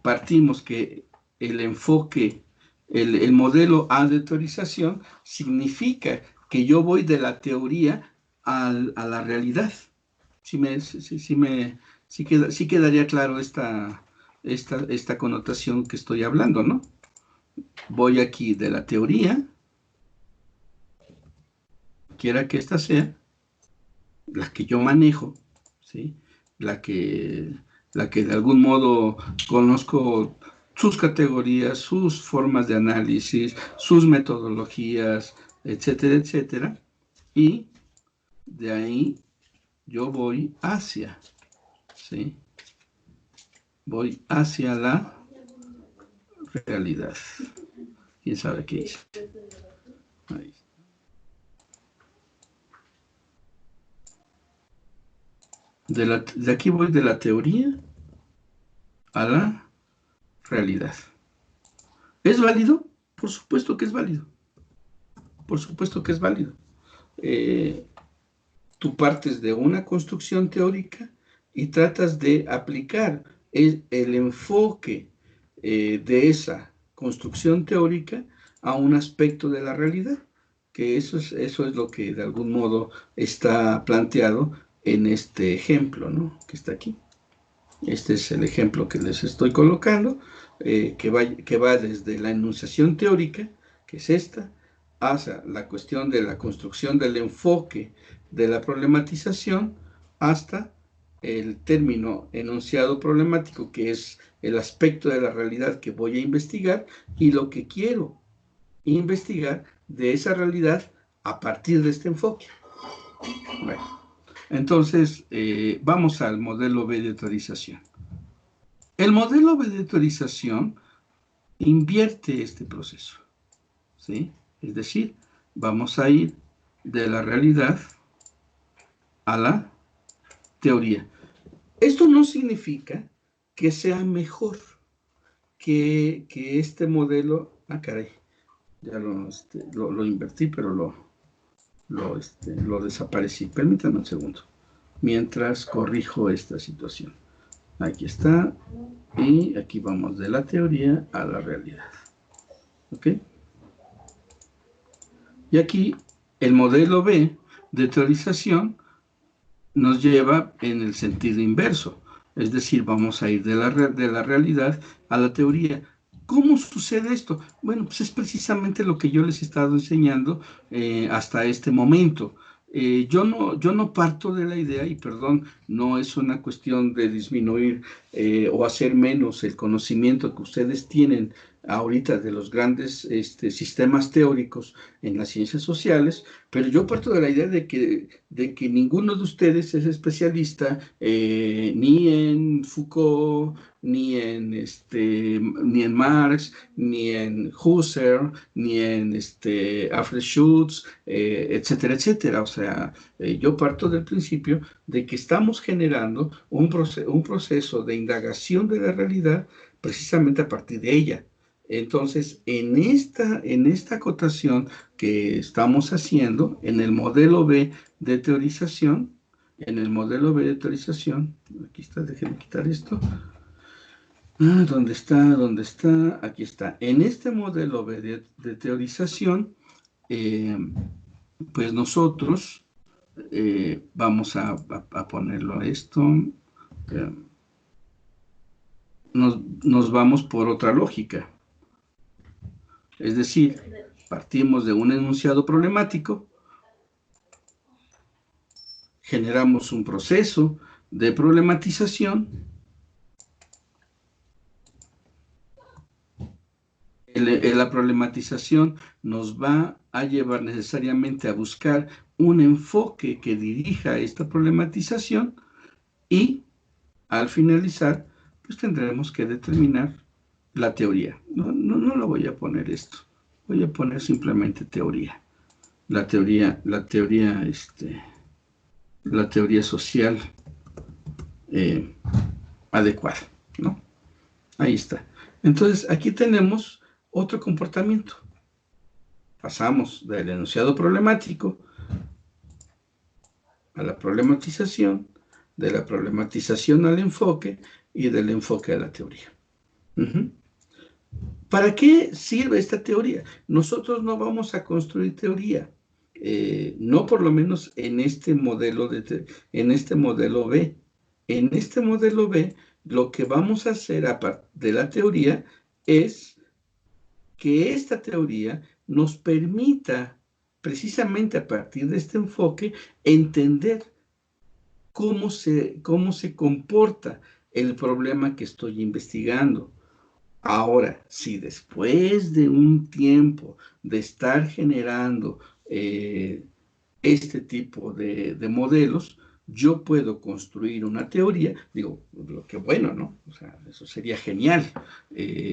partimos que el enfoque, el modelo A de teorización significa que yo voy de la teoría a la realidad. Sí quedaría claro esta connotación que estoy hablando, ¿no? Voy aquí de la teoría, quiera que esta sea, la que yo manejo, ¿sí? La que, la que de algún modo conozco sus categorías, sus formas de análisis, sus metodologías, etcétera, etcétera. Y de ahí yo voy hacia, ¿sí? Voy hacia la realidad. ¿Quién sabe qué hice? Ahí. De aquí voy de la teoría a la realidad. ¿Es válido? Por supuesto que es válido. Por supuesto que es válido. Eh, Tú partes de una construcción teórica y tratas de aplicar el enfoque de esa construcción teórica a un aspecto de la realidad, que eso es lo que de algún modo está planteado en este ejemplo, ¿no? Que está aquí. Este es el ejemplo que les estoy colocando, que va desde la enunciación teórica, que es esta, hasta la cuestión de la construcción del enfoque de la problematización, hasta el término enunciado problemático, que es el aspecto de la realidad que voy a investigar y lo que quiero investigar de esa realidad a partir de este enfoque. Bueno, entonces vamos al modelo B de teorización. El modelo B de teorización invierte este proceso, ¿sí? Es decir, vamos a ir de la realidad a la teoría. Esto no significa que sea mejor que este modelo. Ah, caray, ya lo invertí, pero lo desaparecí. Permítanme un segundo, mientras corrijo esta situación. Aquí está, y aquí vamos de la teoría a la realidad. ¿Ok? Y aquí el modelo B de teorización nos lleva en el sentido inverso. Es decir, vamos a ir de la realidad a la teoría. ¿Cómo sucede esto? Bueno, pues es precisamente lo que yo les he estado enseñando hasta este momento. Yo no parto de la idea, y perdón, no es una cuestión de disminuir o hacer menos el conocimiento que ustedes tienen ahorita de los grandes sistemas teóricos en las ciencias sociales, pero yo parto de la idea de que ninguno de ustedes es especialista ni en Foucault, ni en Marx, ni en Husserl, ni en Alfred Schutz, etcétera, etcétera. O sea, yo parto del principio de que estamos generando un proceso de indagación de la realidad precisamente a partir de ella. Entonces, en esta acotación que estamos haciendo, en el modelo B de teorización, aquí está, déjenme quitar esto. ¿Dónde está? ¿Dónde está? Aquí está. En este modelo B de teorización, pues nosotros vamos a ponerlo a esto. Nos vamos por otra lógica. Es decir, partimos de un enunciado problemático, generamos un proceso de problematización, la problematización nos va a llevar necesariamente a buscar un enfoque que dirija esta problematización y al finalizar, pues tendremos que determinar la teoría. No lo voy a poner esto, voy a poner simplemente teoría. La teoría social adecuada, ¿no? Ahí está. Entonces, aquí tenemos otro comportamiento. Pasamos del enunciado problemático a la problematización, de la problematización al enfoque y del enfoque a la teoría. ¿Para qué sirve esta teoría? Nosotros no vamos a construir teoría, no por lo menos en este modelo en este modelo B. En este modelo B, lo que vamos a hacer aparte de la teoría es que esta teoría nos permita, precisamente a partir de este enfoque, entender cómo se comporta el problema que estoy investigando. Ahora, si después de un tiempo de estar generando este tipo de modelos, yo puedo construir una teoría, digo, lo que bueno, ¿no? O sea, eso sería genial,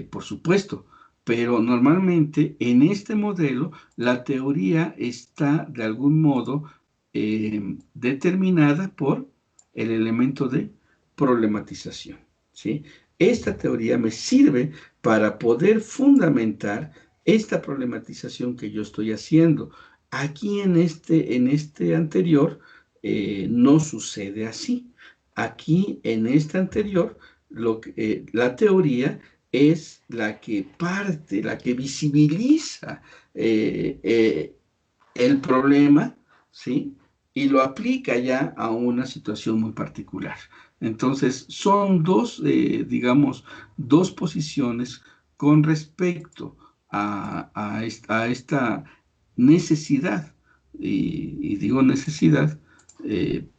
por supuesto, pero normalmente en este modelo la teoría está de algún modo determinada por el elemento de problematización, ¿sí? Esta teoría me sirve para poder fundamentar esta problematización que yo estoy haciendo. Aquí en este anterior no sucede así. Aquí en este anterior la teoría es la que parte, la que visibiliza el problema, ¿sí? Y lo aplica ya a una situación muy particular. Entonces, son digamos, dos posiciones con respecto a esta necesidad, y digo necesidad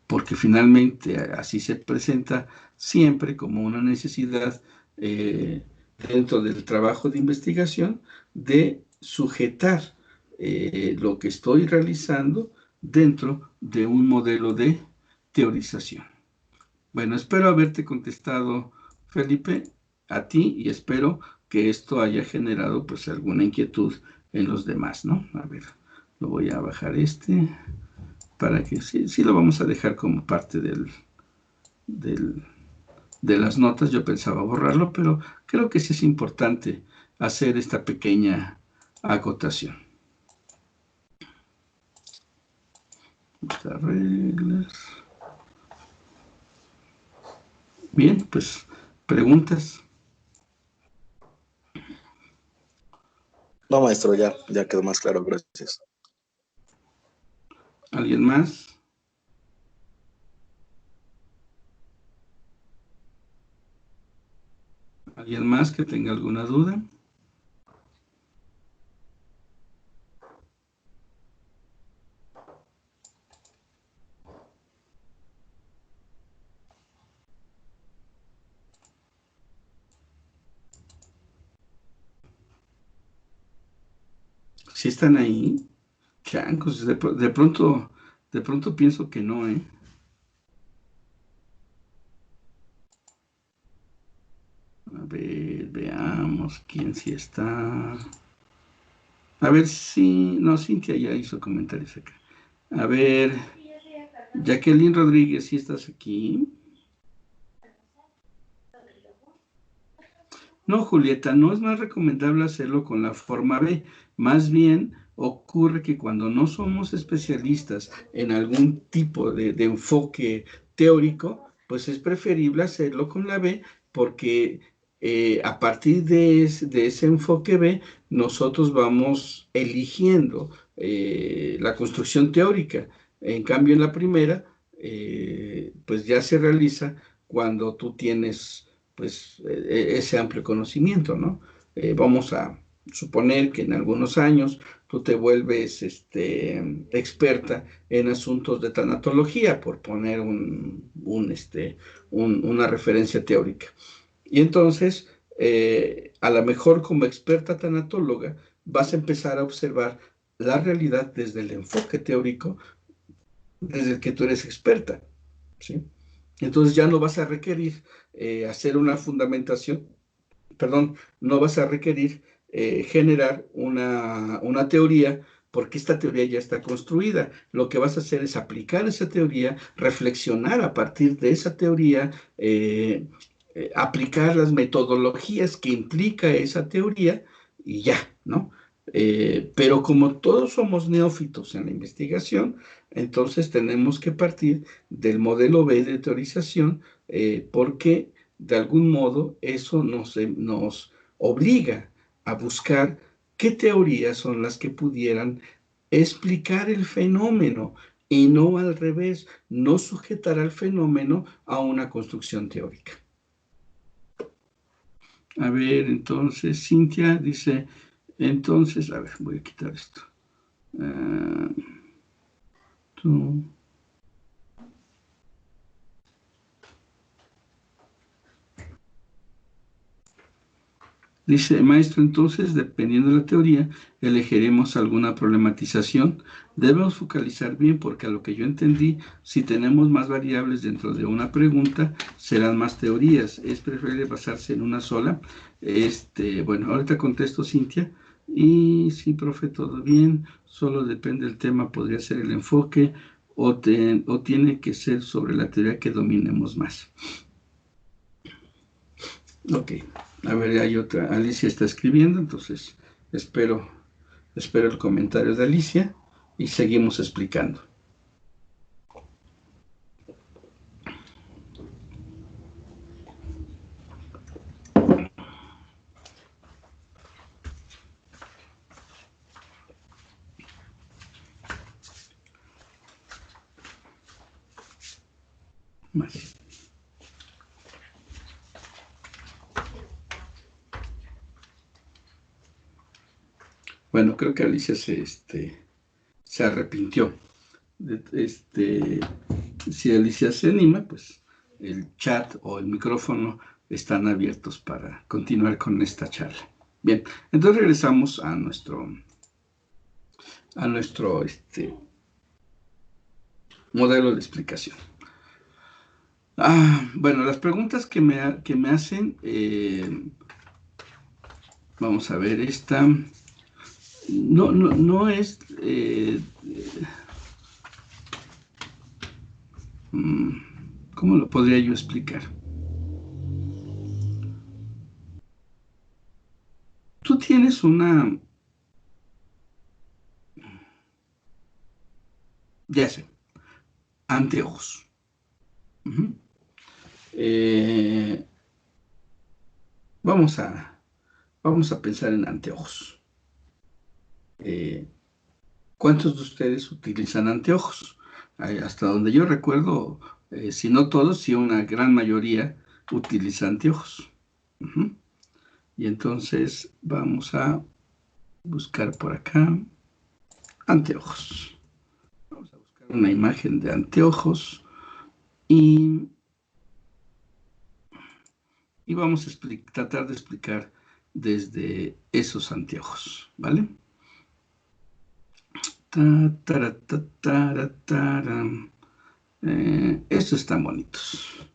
porque finalmente así se presenta siempre como una necesidad dentro del trabajo de investigación de sujetar lo que estoy realizando dentro de un modelo de teorización. Bueno, espero haberte contestado, Felipe, a ti, y espero que esto haya generado pues alguna inquietud en los demás, ¿no? A ver, lo voy a bajar para que sí lo vamos a dejar como parte de las notas. Yo pensaba borrarlo, pero creo que sí es importante hacer esta pequeña acotación. Las reglas. Bien, pues, preguntas. No, maestro, ya quedó más claro, gracias. ¿Alguien más? ¿Alguien más que tenga alguna duda? ¿Sí están ahí? Chancos, de pronto pienso que no, ¿eh? A ver, veamos quién sí está. A ver si... No, Cintia ya hizo comentarios acá. A ver, Jacqueline Rodríguez, ¿sí estás aquí? No, Julieta, no es más recomendable hacerlo con la forma B. Más bien ocurre que cuando no somos especialistas en algún tipo de enfoque teórico, pues es preferible hacerlo con la B porque a partir de ese enfoque B, nosotros vamos eligiendo la construcción teórica. En cambio, en la primera, pues ya se realiza cuando tú tienes pues ese amplio conocimiento, ¿no? Vamos a suponer que en algunos años tú te vuelves experta en asuntos de tanatología, por poner una referencia teórica. Y entonces a lo mejor como experta tanatóloga vas a empezar a observar la realidad desde el enfoque teórico, desde el que tú eres experta, ¿sí? Entonces ya no vas a requerir hacer una fundamentación, perdón, no vas a requerir generar una teoría, porque esta teoría ya está construida. Lo que vas a hacer es aplicar esa teoría, reflexionar a partir de esa teoría, aplicar las metodologías que implica esa teoría y ya, ¿no? Pero como todos somos neófitos en la investigación, entonces tenemos que partir del modelo B de teorización, porque de algún modo eso nos obliga a buscar qué teorías son las que pudieran explicar el fenómeno y no al revés, no sujetar al fenómeno a una construcción teórica. A ver, entonces, Cintia dice, entonces, a ver, voy a quitar esto. Tú. Dice, maestro, entonces, dependiendo de la teoría, elegiremos alguna problematización. Debemos focalizar bien porque a lo que yo entendí, si tenemos más variables dentro de una pregunta, serán más teorías. Es preferible basarse en una sola. Bueno, ahorita contesto, Cintia. Y sí, profe, todo bien. Solo depende del tema, podría ser el enfoque o tiene que ser sobre la teoría que dominemos más. Ok. A ver, hay otra. Alicia está escribiendo, entonces espero el comentario de Alicia y seguimos explicando. Más. Bueno, creo que Alicia se arrepintió. Si Alicia se anima, pues el chat o el micrófono están abiertos para continuar con esta charla. Bien, entonces regresamos a nuestro modelo de explicación. Bueno, las preguntas que me hacen, vamos a ver esta. No es... ¿cómo lo podría yo explicar? Tú tienes una... Ya sé, anteojos. Vamos a pensar en anteojos. ¿Cuántos de ustedes utilizan anteojos? Hasta donde yo recuerdo, si no todos, sí una gran mayoría utiliza anteojos. Y entonces vamos a buscar por acá anteojos. Vamos a buscar una imagen de anteojos y vamos a tratar de explicar desde esos anteojos, ¿vale? Estos están bonitos.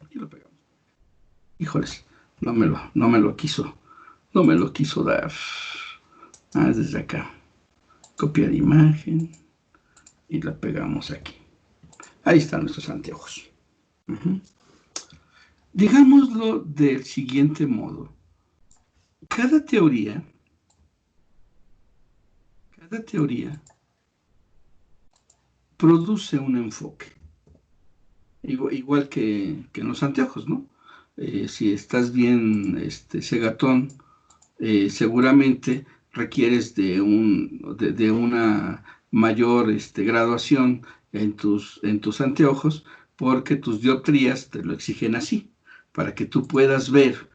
Aquí lo pegamos. Híjoles, no me lo quiso dar. Desde acá. Copiar imagen y la pegamos aquí. Ahí están nuestros anteojos. Digámoslo del siguiente modo. Cada teoría produce un enfoque. Igual que en los anteojos, ¿no? Si estás bien cegatón, seguramente requieres de una mayor graduación en tus anteojos, porque tus dioptrías te lo exigen así, para que tú puedas ver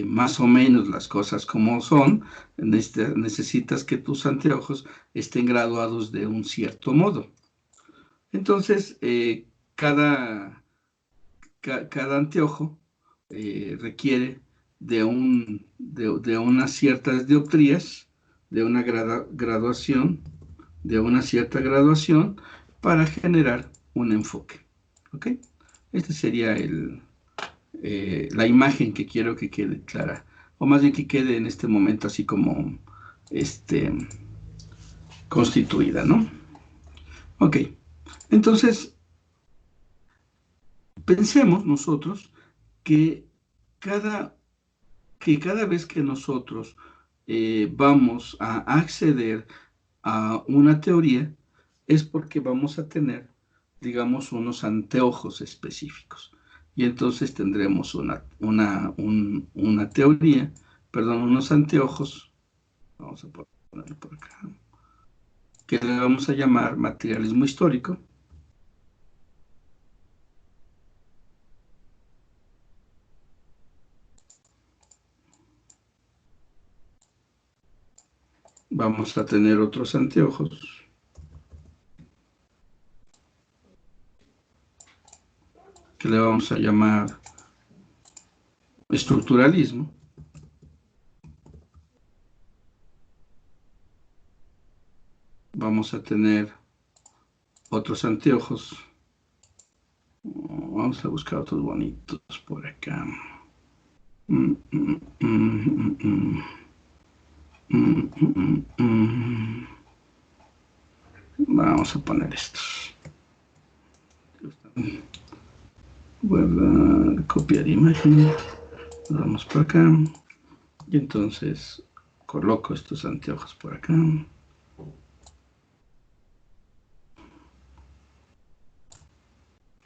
más o menos las cosas como son. Necesitas que tus anteojos estén graduados de un cierto modo. Entonces, cada cada anteojo requiere de unas ciertas dioptrías, de una graduación, de una cierta graduación para generar un enfoque. ¿Ok? Esta sería la imagen que quiero que quede clara, o más bien que quede en este momento así como constituida, ¿no? Ok, entonces pensemos nosotros que cada vez que nosotros vamos a acceder a una teoría es porque vamos a tener, digamos, unos anteojos específicos. Y entonces tendremos una teoría, perdón, unos anteojos, vamos a ponerlo por acá, que le vamos a llamar materialismo histórico. Vamos a tener otros anteojos que le vamos a llamar estructuralismo. Vamos a tener otros anteojos. Vamos a buscar otros bonitos por acá. Vamos a poner estos. Guardar, copiar imagen. Vamos por acá. Y entonces coloco estos anteojos por acá.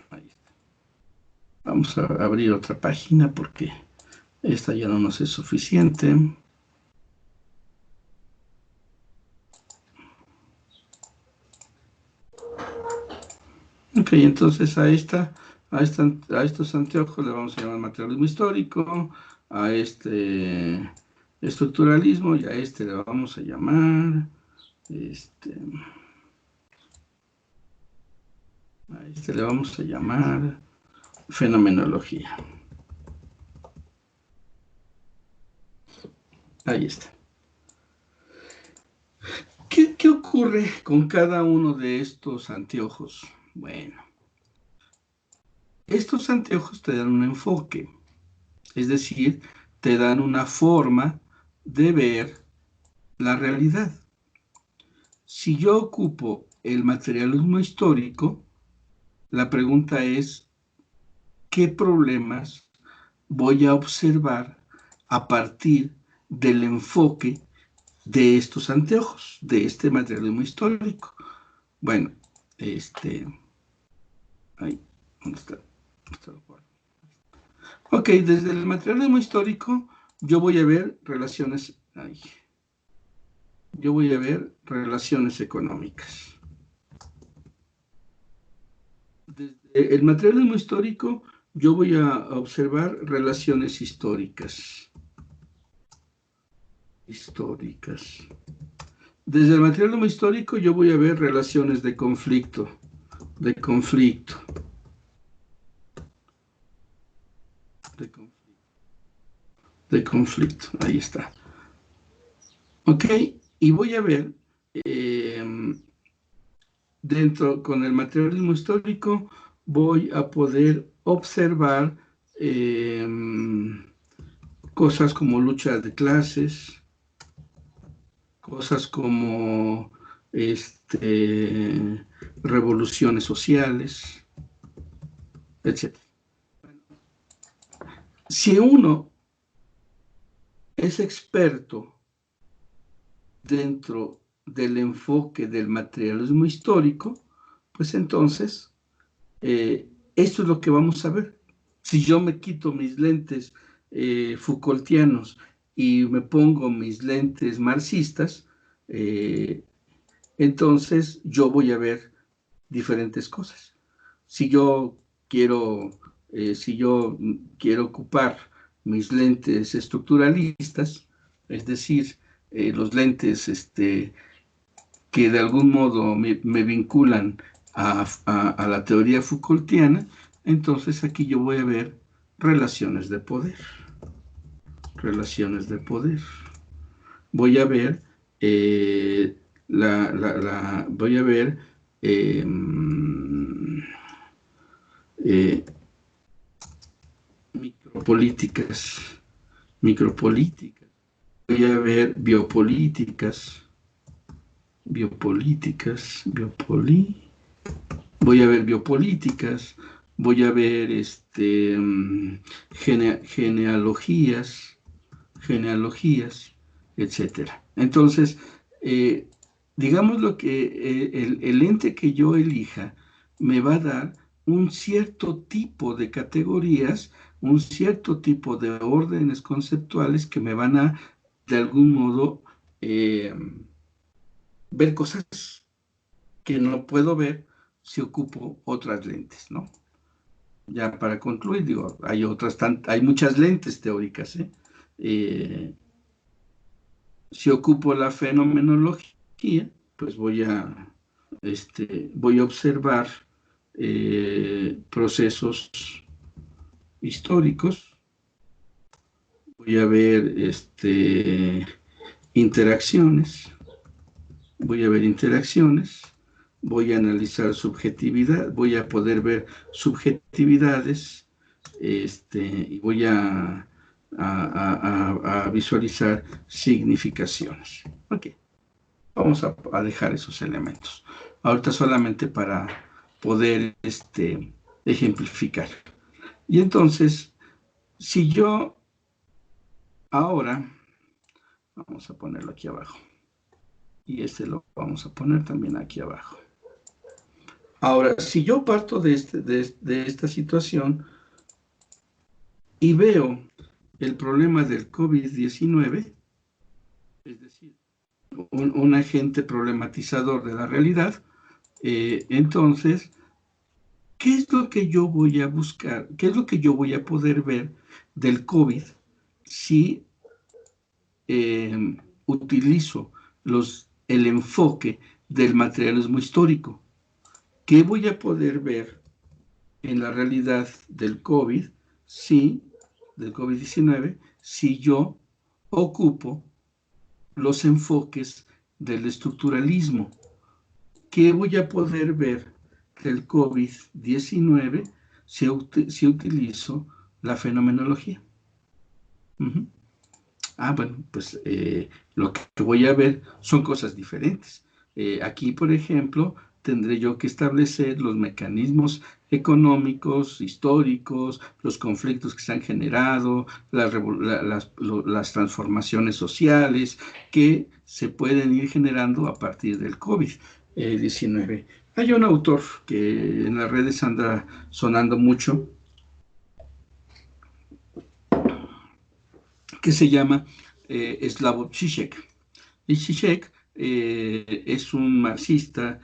Ahí está. Vamos a abrir otra página porque esta ya no nos es suficiente. Ok, entonces a estos anteojos le vamos a llamar materialismo histórico, a este estructuralismo y a este le vamos a llamar fenomenología. Ahí está. ¿Qué ocurre con cada uno de estos anteojos? Bueno, estos anteojos te dan un enfoque, es decir, te dan una forma de ver la realidad. Si yo ocupo el materialismo histórico, la pregunta es, ¿qué problemas voy a observar a partir del enfoque de estos anteojos, de este materialismo histórico? Bueno, ahí, ¿dónde está? Ok, desde el materialismo histórico yo voy a ver relaciones, económicas. Desde el materialismo histórico yo voy a observar relaciones históricas. Desde el materialismo histórico yo voy a ver relaciones de conflicto. Ahí está. Ok, y voy a ver con el materialismo histórico voy a poder observar cosas como lucha de clases, cosas como revoluciones sociales, etc. Si uno es experto dentro del enfoque del materialismo histórico, pues entonces esto es lo que vamos a ver. Si yo me quito mis lentes Foucaultianos y me pongo mis lentes marxistas, entonces yo voy a ver diferentes cosas. Si yo quiero ocupar mis lentes estructuralistas, es decir, los lentes que de algún modo me vinculan a la teoría Foucaultiana, Entonces aquí yo voy a ver relaciones de poder. Relaciones de poder. Voy a ver voy a ver eh, eh, micropolíticas, micropolíticas. Voy a ver biopolíticas, voy a ver biopolíticas, voy a ver genealogías, etcétera. Entonces, digamos lo que el ente que yo elija me va a dar un cierto tipo de categorías, un cierto tipo de órdenes conceptuales que me van a, de algún modo, ver cosas que no puedo ver si ocupo otras lentes, ¿no? Ya para concluir, digo, hay muchas lentes teóricas, ¿eh? Eh, si ocupo la fenomenología, pues voy a observar procesos históricos, voy a ver interacciones, voy a analizar subjetividad, voy a poder ver subjetividades, y voy a visualizar significaciones. Ok, vamos a dejar esos elementos. Ahorita solamente para poder ejemplificar. Y entonces, si yo ahora, vamos a ponerlo aquí abajo, y lo vamos a poner también aquí abajo. Ahora, si yo parto de esta situación y veo el problema del COVID-19, es decir, un agente problematizador de la realidad, entonces, ¿qué es lo que yo voy a buscar? ¿Qué es lo que yo voy a poder ver del COVID si utilizo el enfoque del materialismo histórico? ¿Qué voy a poder ver en la realidad del COVID del COVID-19, si yo ocupo los enfoques del estructuralismo? ¿Qué voy a poder ver del COVID-19 si utilizo la fenomenología? Bueno, pues lo que voy a ver son cosas diferentes. Aquí, por ejemplo, tendré yo que establecer los mecanismos económicos, históricos, los conflictos que se han generado, las transformaciones sociales que se pueden ir generando a partir del COVID-19. Hay un autor que en las redes anda sonando mucho, que se llama Slavoj Žižek. Y Žižek es un marxista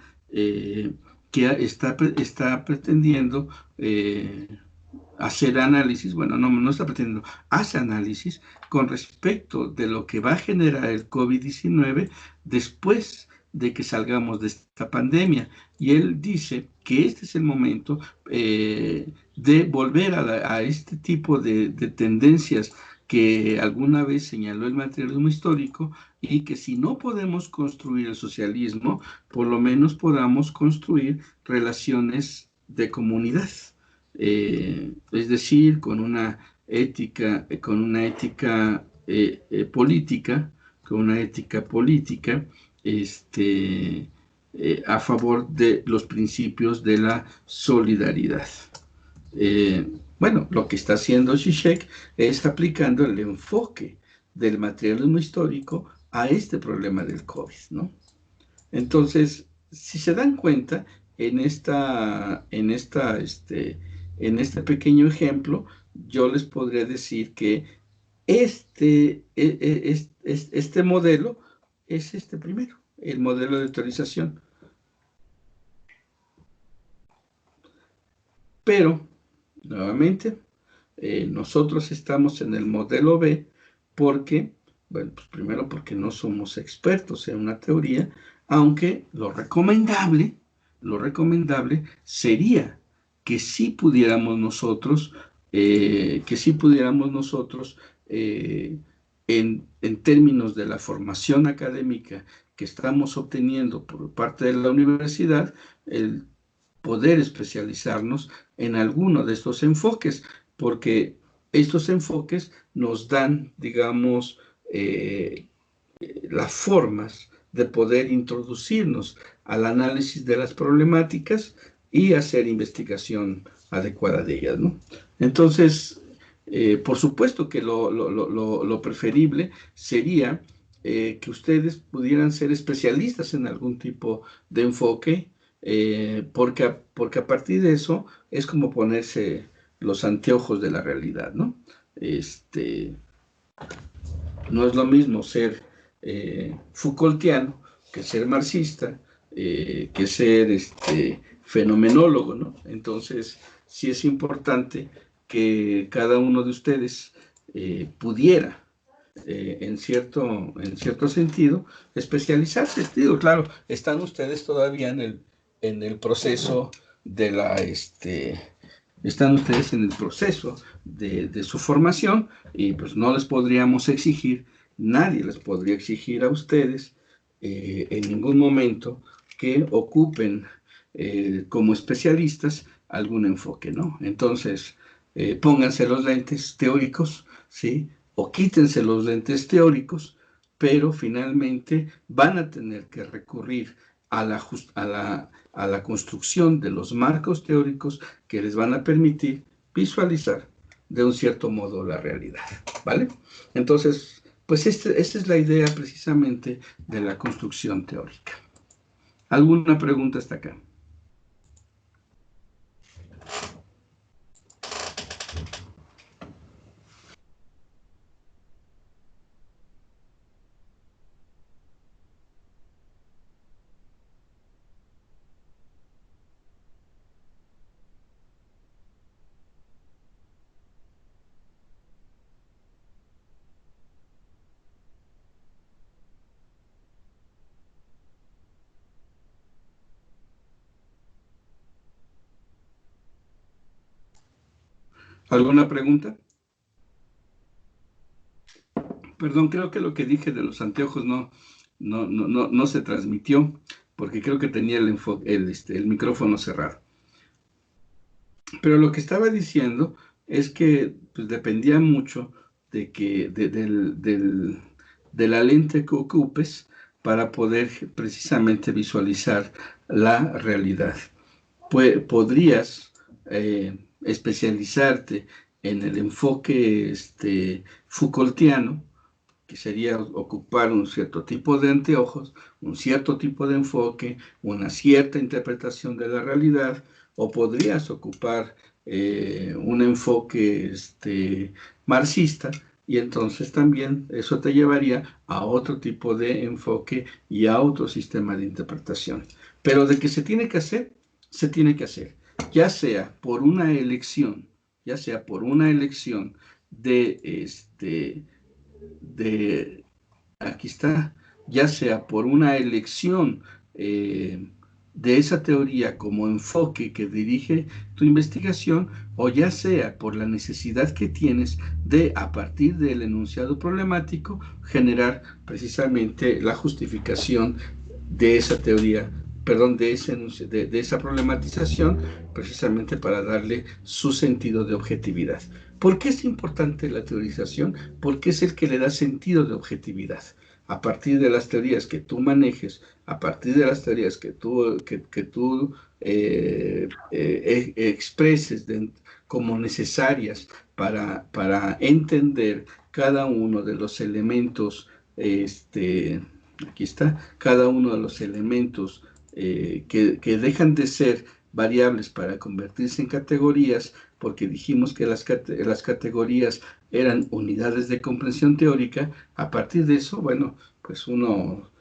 que está pretendiendo hacer análisis, bueno, no está pretendiendo, hace análisis con respecto de lo que va a generar el COVID-19 después de que salgamos de esta pandemia. Y él dice que este es el momento de volver a este tipo de tendencias que alguna vez señaló el materialismo histórico, y que si no podemos construir el socialismo, por lo menos podamos construir relaciones de comunidad. Es decir, con una ética política, a favor de los principios de la solidaridad. Bueno, lo que está haciendo Žižek es aplicando el enfoque del materialismo histórico a este problema del COVID, ¿no? Entonces, si se dan cuenta, en este pequeño ejemplo, yo les podría decir que este modelo es este primero, el modelo de autorización. Pero, nuevamente, nosotros estamos en el modelo B porque, bueno, pues primero porque no somos expertos en una teoría, aunque lo recomendable sería que sí pudiéramos nosotros, en términos de la formación académica que estamos obteniendo por parte de la universidad, el poder especializarnos en alguno de estos enfoques, porque estos enfoques nos dan, digamos, las formas de poder introducirnos al análisis de las problemáticas y hacer investigación adecuada de ellas, ¿no? Entonces, por supuesto que lo preferible sería que ustedes pudieran ser especialistas en algún tipo de enfoque, porque a partir de eso es como ponerse los anteojos de la realidad, ¿no? No es lo mismo ser Foucaultiano que ser marxista, que ser fenomenólogo, ¿no? Entonces, sí es importante que cada uno de ustedes pudiera, en cierto sentido, especializarse. Digo, claro, están ustedes todavía en el proceso de la, están ustedes en el proceso de su formación y pues no les podríamos exigir, nadie les podría exigir a ustedes en ningún momento que ocupen como especialistas algún enfoque, ¿no? Entonces, pónganse los lentes teóricos, ¿sí? O quítense los lentes teóricos, pero finalmente van a tener que recurrir a la construcción de los marcos teóricos que les van a permitir visualizar de un cierto modo la realidad, ¿vale? Entonces, pues esta es la idea precisamente de la construcción teórica. ¿Alguna pregunta hasta acá? ¿Alguna pregunta? Perdón, creo que lo que dije de los anteojos no se transmitió, porque creo que tenía el micrófono cerrado. Pero lo que estaba diciendo es que pues, dependía mucho de la lente que ocupes para poder precisamente visualizar la realidad. Podrías especializarte en el enfoque Foucaultiano, que sería ocupar un cierto tipo de anteojos, un cierto tipo de enfoque, una cierta interpretación de la realidad, o podrías ocupar un enfoque marxista, y entonces también eso te llevaría a otro tipo de enfoque y a otro sistema de interpretación. Pero de que se tiene que hacer, se tiene que hacer, ya sea por una elección, de aquí está, ya sea por una elección de esa teoría como enfoque que dirige tu investigación, o ya sea por la necesidad que tienes de, a partir del enunciado problemático, generar precisamente la justificación de esa teoría, perdón, de esa problematización, precisamente para darle su sentido de objetividad. ¿Por qué es importante la teorización? Porque es el que le da sentido de objetividad. A partir de las teorías que tú manejes, a partir de las teorías que tú expreses como necesarias para entender cada uno de los elementos, aquí está, cada uno de los elementos que dejan de ser variables para convertirse en categorías, porque dijimos que las categorías eran unidades de comprensión teórica. A partir de eso, bueno, pues uno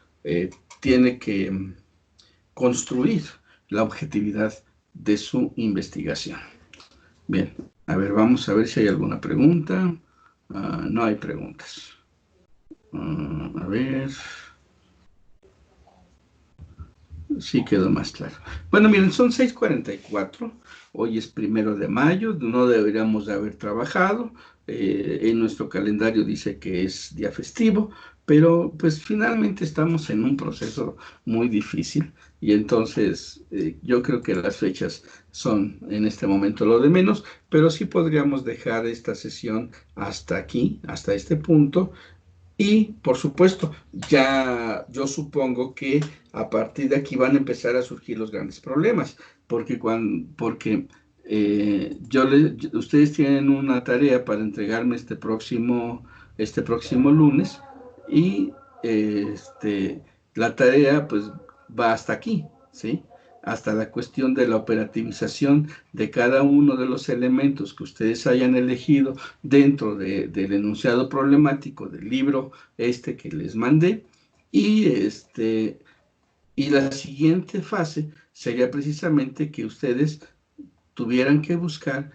tiene que construir la objetividad de su investigación. Bien, a ver, vamos a ver si hay alguna pregunta. No hay preguntas. A ver. Sí quedó más claro. Bueno, miren, son 6:44. Hoy es 1 de mayo. No deberíamos de haber trabajado. En nuestro calendario dice que es día festivo, pero pues finalmente estamos en un proceso muy difícil y entonces yo creo que las fechas son en este momento lo de menos, pero sí podríamos dejar esta sesión hasta aquí, hasta este punto. Y, por supuesto, ya yo supongo que a partir de aquí van a empezar a surgir los grandes problemas, porque ustedes tienen una tarea para entregarme este próximo lunes y la tarea pues va hasta aquí, ¿sí? Hasta la cuestión de la operativización de cada uno de los elementos que ustedes hayan elegido dentro del enunciado problemático del libro que les mandé y la siguiente fase sería precisamente que ustedes tuvieran que buscar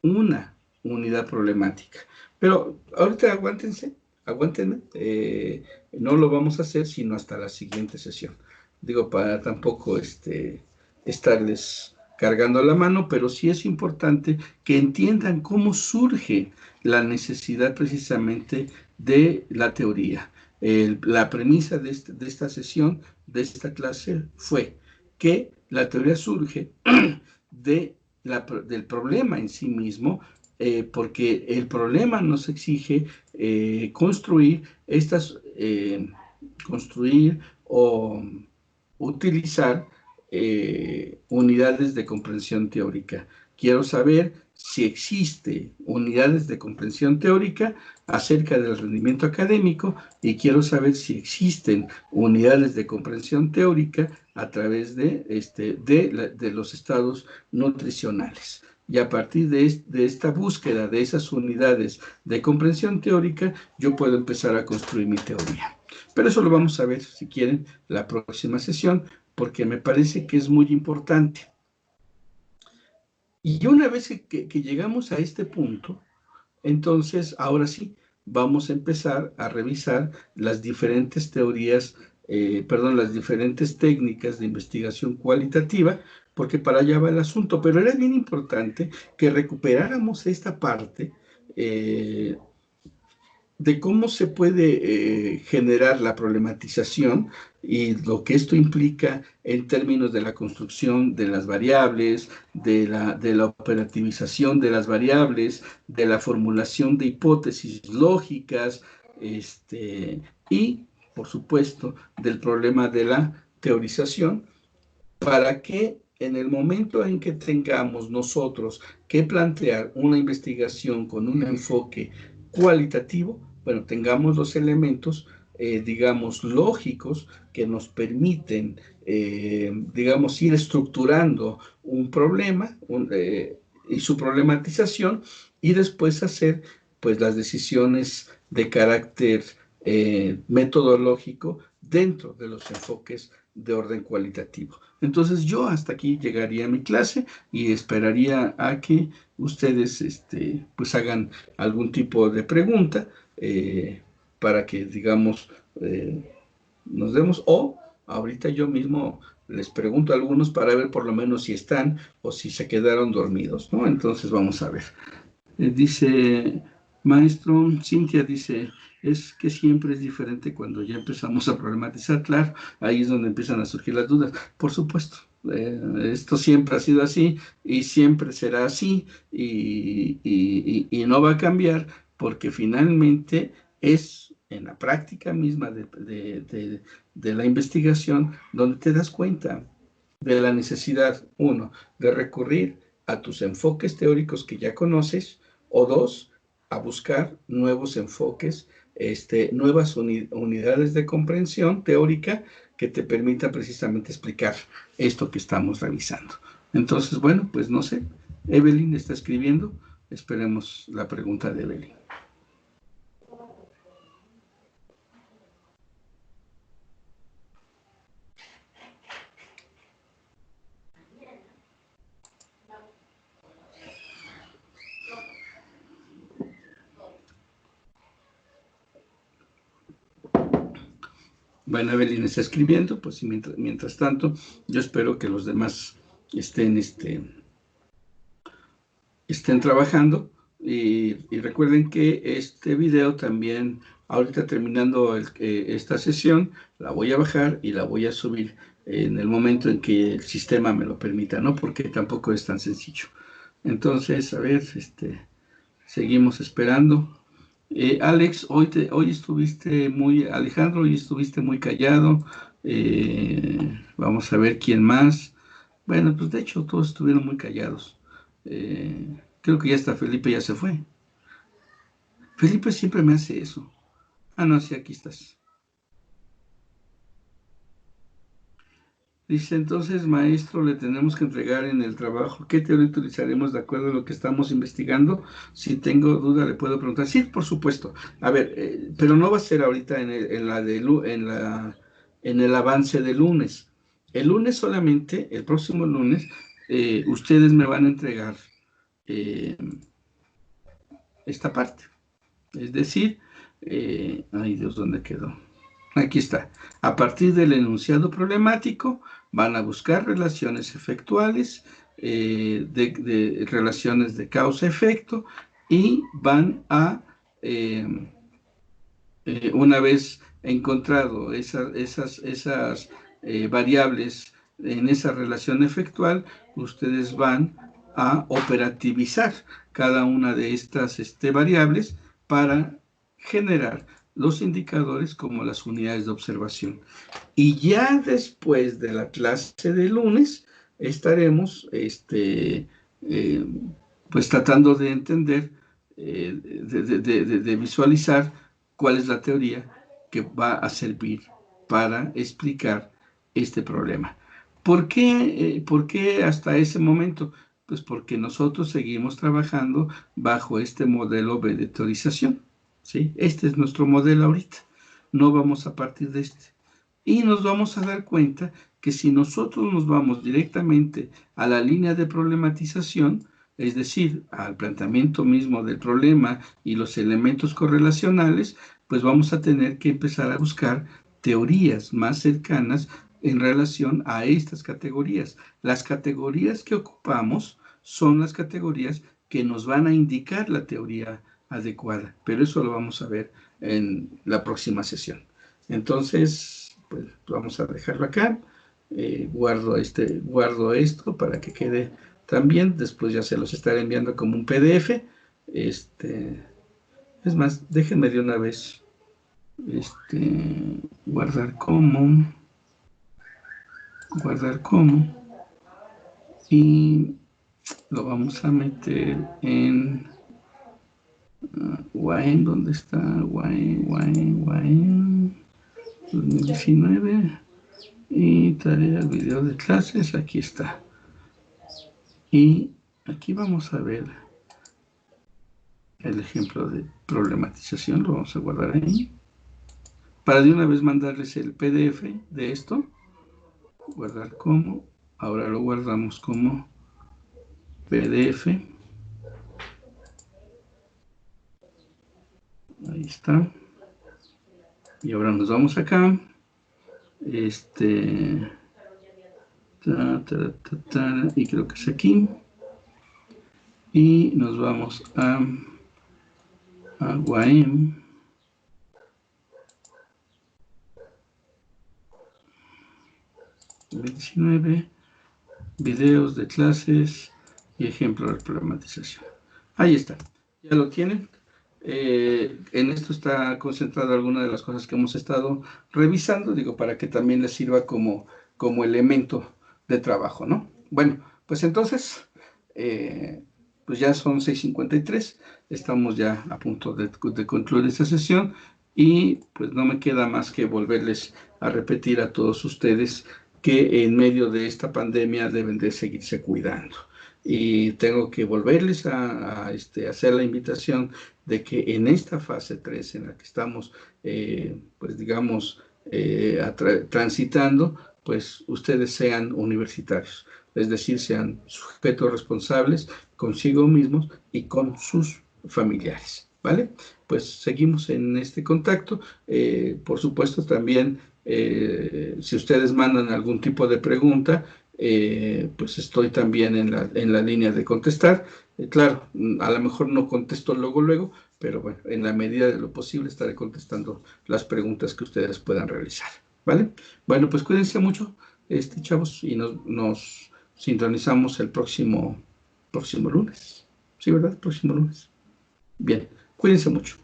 una unidad problemática. Pero ahorita aguántenme, no lo vamos a hacer sino hasta la siguiente sesión. Digo, para tampoco estarles cargando la mano, pero sí es importante que entiendan cómo surge la necesidad precisamente de la teoría. La premisa de esta sesión, de esta clase, fue que la teoría surge de del problema en sí mismo, porque el problema nos exige construir o utilizar unidades de comprensión teórica. Quiero saber si existe unidades de comprensión teórica acerca del rendimiento académico y quiero saber si existen unidades de comprensión teórica a través de los estados nutricionales. Y a partir de esta búsqueda de esas unidades de comprensión teórica, yo puedo empezar a construir mi teoría. Pero eso lo vamos a ver, si quieren, la próxima sesión, porque me parece que es muy importante. Y una vez que llegamos a este punto, entonces ahora sí, vamos a empezar a revisar las diferentes las diferentes técnicas de investigación cualitativa, porque para allá va el asunto. Pero era bien importante que recuperáramos esta parte de cómo se puede generar la problematización y lo que esto implica en términos de la construcción de las variables, de la operativización de las variables, de la formulación de hipótesis lógicas, y, por supuesto, del problema de la teorización, para que en el momento en que tengamos nosotros que plantear una investigación con un enfoque cualitativo, bueno, tengamos los elementos, digamos, lógicos que nos permiten, digamos, ir estructurando un problema y su problematización y después hacer, pues, las decisiones de carácter metodológico dentro de los enfoques de orden cualitativo. Entonces yo hasta aquí llegaría a mi clase y esperaría a que ustedes pues hagan algún tipo de pregunta para que, digamos, nos demos, o ahorita yo mismo les pregunto a algunos para ver por lo menos si están o si se quedaron dormidos, ¿no? Entonces vamos a ver. Dice, maestro, Cintia dice, es que siempre es diferente cuando ya empezamos a problematizar, claro, ahí es donde empiezan a surgir las dudas. Por supuesto, esto siempre ha sido así y siempre será así y no va a cambiar porque finalmente es en la práctica misma de la investigación donde te das cuenta de la necesidad, uno, de recurrir a tus enfoques teóricos que ya conoces, o dos, a buscar nuevos enfoques, nuevas unidades de comprensión teórica que te permitan precisamente explicar esto que estamos revisando. Entonces, bueno, pues no sé, Evelyn está escribiendo, esperemos la pregunta de Evelyn. Bueno, Evelyn está escribiendo, pues y mientras tanto, yo espero que los demás estén trabajando y recuerden que este video también, ahorita terminando esta sesión, la voy a bajar y la voy a subir en el momento en que el sistema me lo permita, ¿no? Porque tampoco es tan sencillo. Entonces, a ver, seguimos esperando. Alex, hoy estuviste Alejandro, hoy estuviste muy callado. Vamos a ver quién más. Bueno, pues de hecho todos estuvieron muy callados. Creo que ya está Felipe, ya se fue. Felipe siempre me hace eso. Ah, no, sí, aquí estás. Dice, entonces, maestro, le tenemos que entregar en el trabajo. ¿Qué teoría utilizaremos de acuerdo a lo que estamos investigando? Si tengo duda, le puedo preguntar. Sí, por supuesto. A ver, pero no va a ser ahorita en el avance del lunes. El lunes solamente, el próximo lunes, ustedes me van a entregar esta parte. Es decir, ay Dios, ¿dónde quedó? Aquí está. A partir del enunciado problemático, van a buscar relaciones efectuales, de relaciones de causa-efecto, y van a, una vez encontrado esas variables en esa relación efectual, ustedes van a operativizar cada una de estas variables para generar los indicadores como las unidades de observación. Y ya después de la clase de lunes estaremos pues tratando de entender, de visualizar cuál es la teoría que va a servir para explicar este problema. ¿Por qué hasta ese momento? Pues porque nosotros seguimos trabajando bajo este modelo B de teorización. ¿Sí? Este es nuestro modelo ahorita. No vamos a partir de este. Y nos vamos a dar cuenta que si nosotros nos vamos directamente a la línea de problematización, es decir, al planteamiento mismo del problema y los elementos correlacionales, pues vamos a tener que empezar a buscar teorías más cercanas en relación a estas categorías. Las categorías que ocupamos son las categorías que nos van a indicar la teoría adecuada, pero eso lo vamos a ver en la próxima sesión. Entonces, pues vamos a dejarlo acá. Guardo esto para que quede también. Después ya se los estaré enviando como un PDF. Es más, déjenme de una vez guardar como, y lo vamos a meter en WAEM. ¿Dónde está? WAEM 2019 y tarea video de clases, aquí está. Y aquí vamos a ver el ejemplo de problematización, lo vamos a guardar ahí para de una vez mandarles el PDF de esto. Guardar como, ahora lo guardamos como PDF. Ahí está. Y ahora nos vamos acá. Y creo que es aquí. Y nos vamos a WAEM. Videos de clases y ejemplo de problematización. Ahí está. Ya lo tienen. En esto está concentrado alguna de las cosas que hemos estado revisando, digo, para que también les sirva como elemento de trabajo, ¿no? Bueno, pues entonces, pues ya son 6:53, estamos ya a punto de concluir esta sesión y pues no me queda más que volverles a repetir a todos ustedes que en medio de esta pandemia deben de seguirse cuidando. Y tengo que volverles a hacer la invitación de que en esta fase 3 en la que estamos, pues digamos, transitando, pues ustedes sean universitarios, es decir, sean sujetos responsables consigo mismos y con sus familiares, ¿vale? Pues seguimos en este contacto. Por supuesto, también Si ustedes mandan algún tipo de pregunta, pues estoy también en la línea de contestar. Claro, a lo mejor no contesto luego, pero bueno, en la medida de lo posible estaré contestando las preguntas que ustedes puedan realizar, ¿vale? Bueno, pues cuídense mucho, chavos, y nos sintonizamos el próximo lunes. Sí, ¿verdad? Próximo lunes. Bien, cuídense mucho.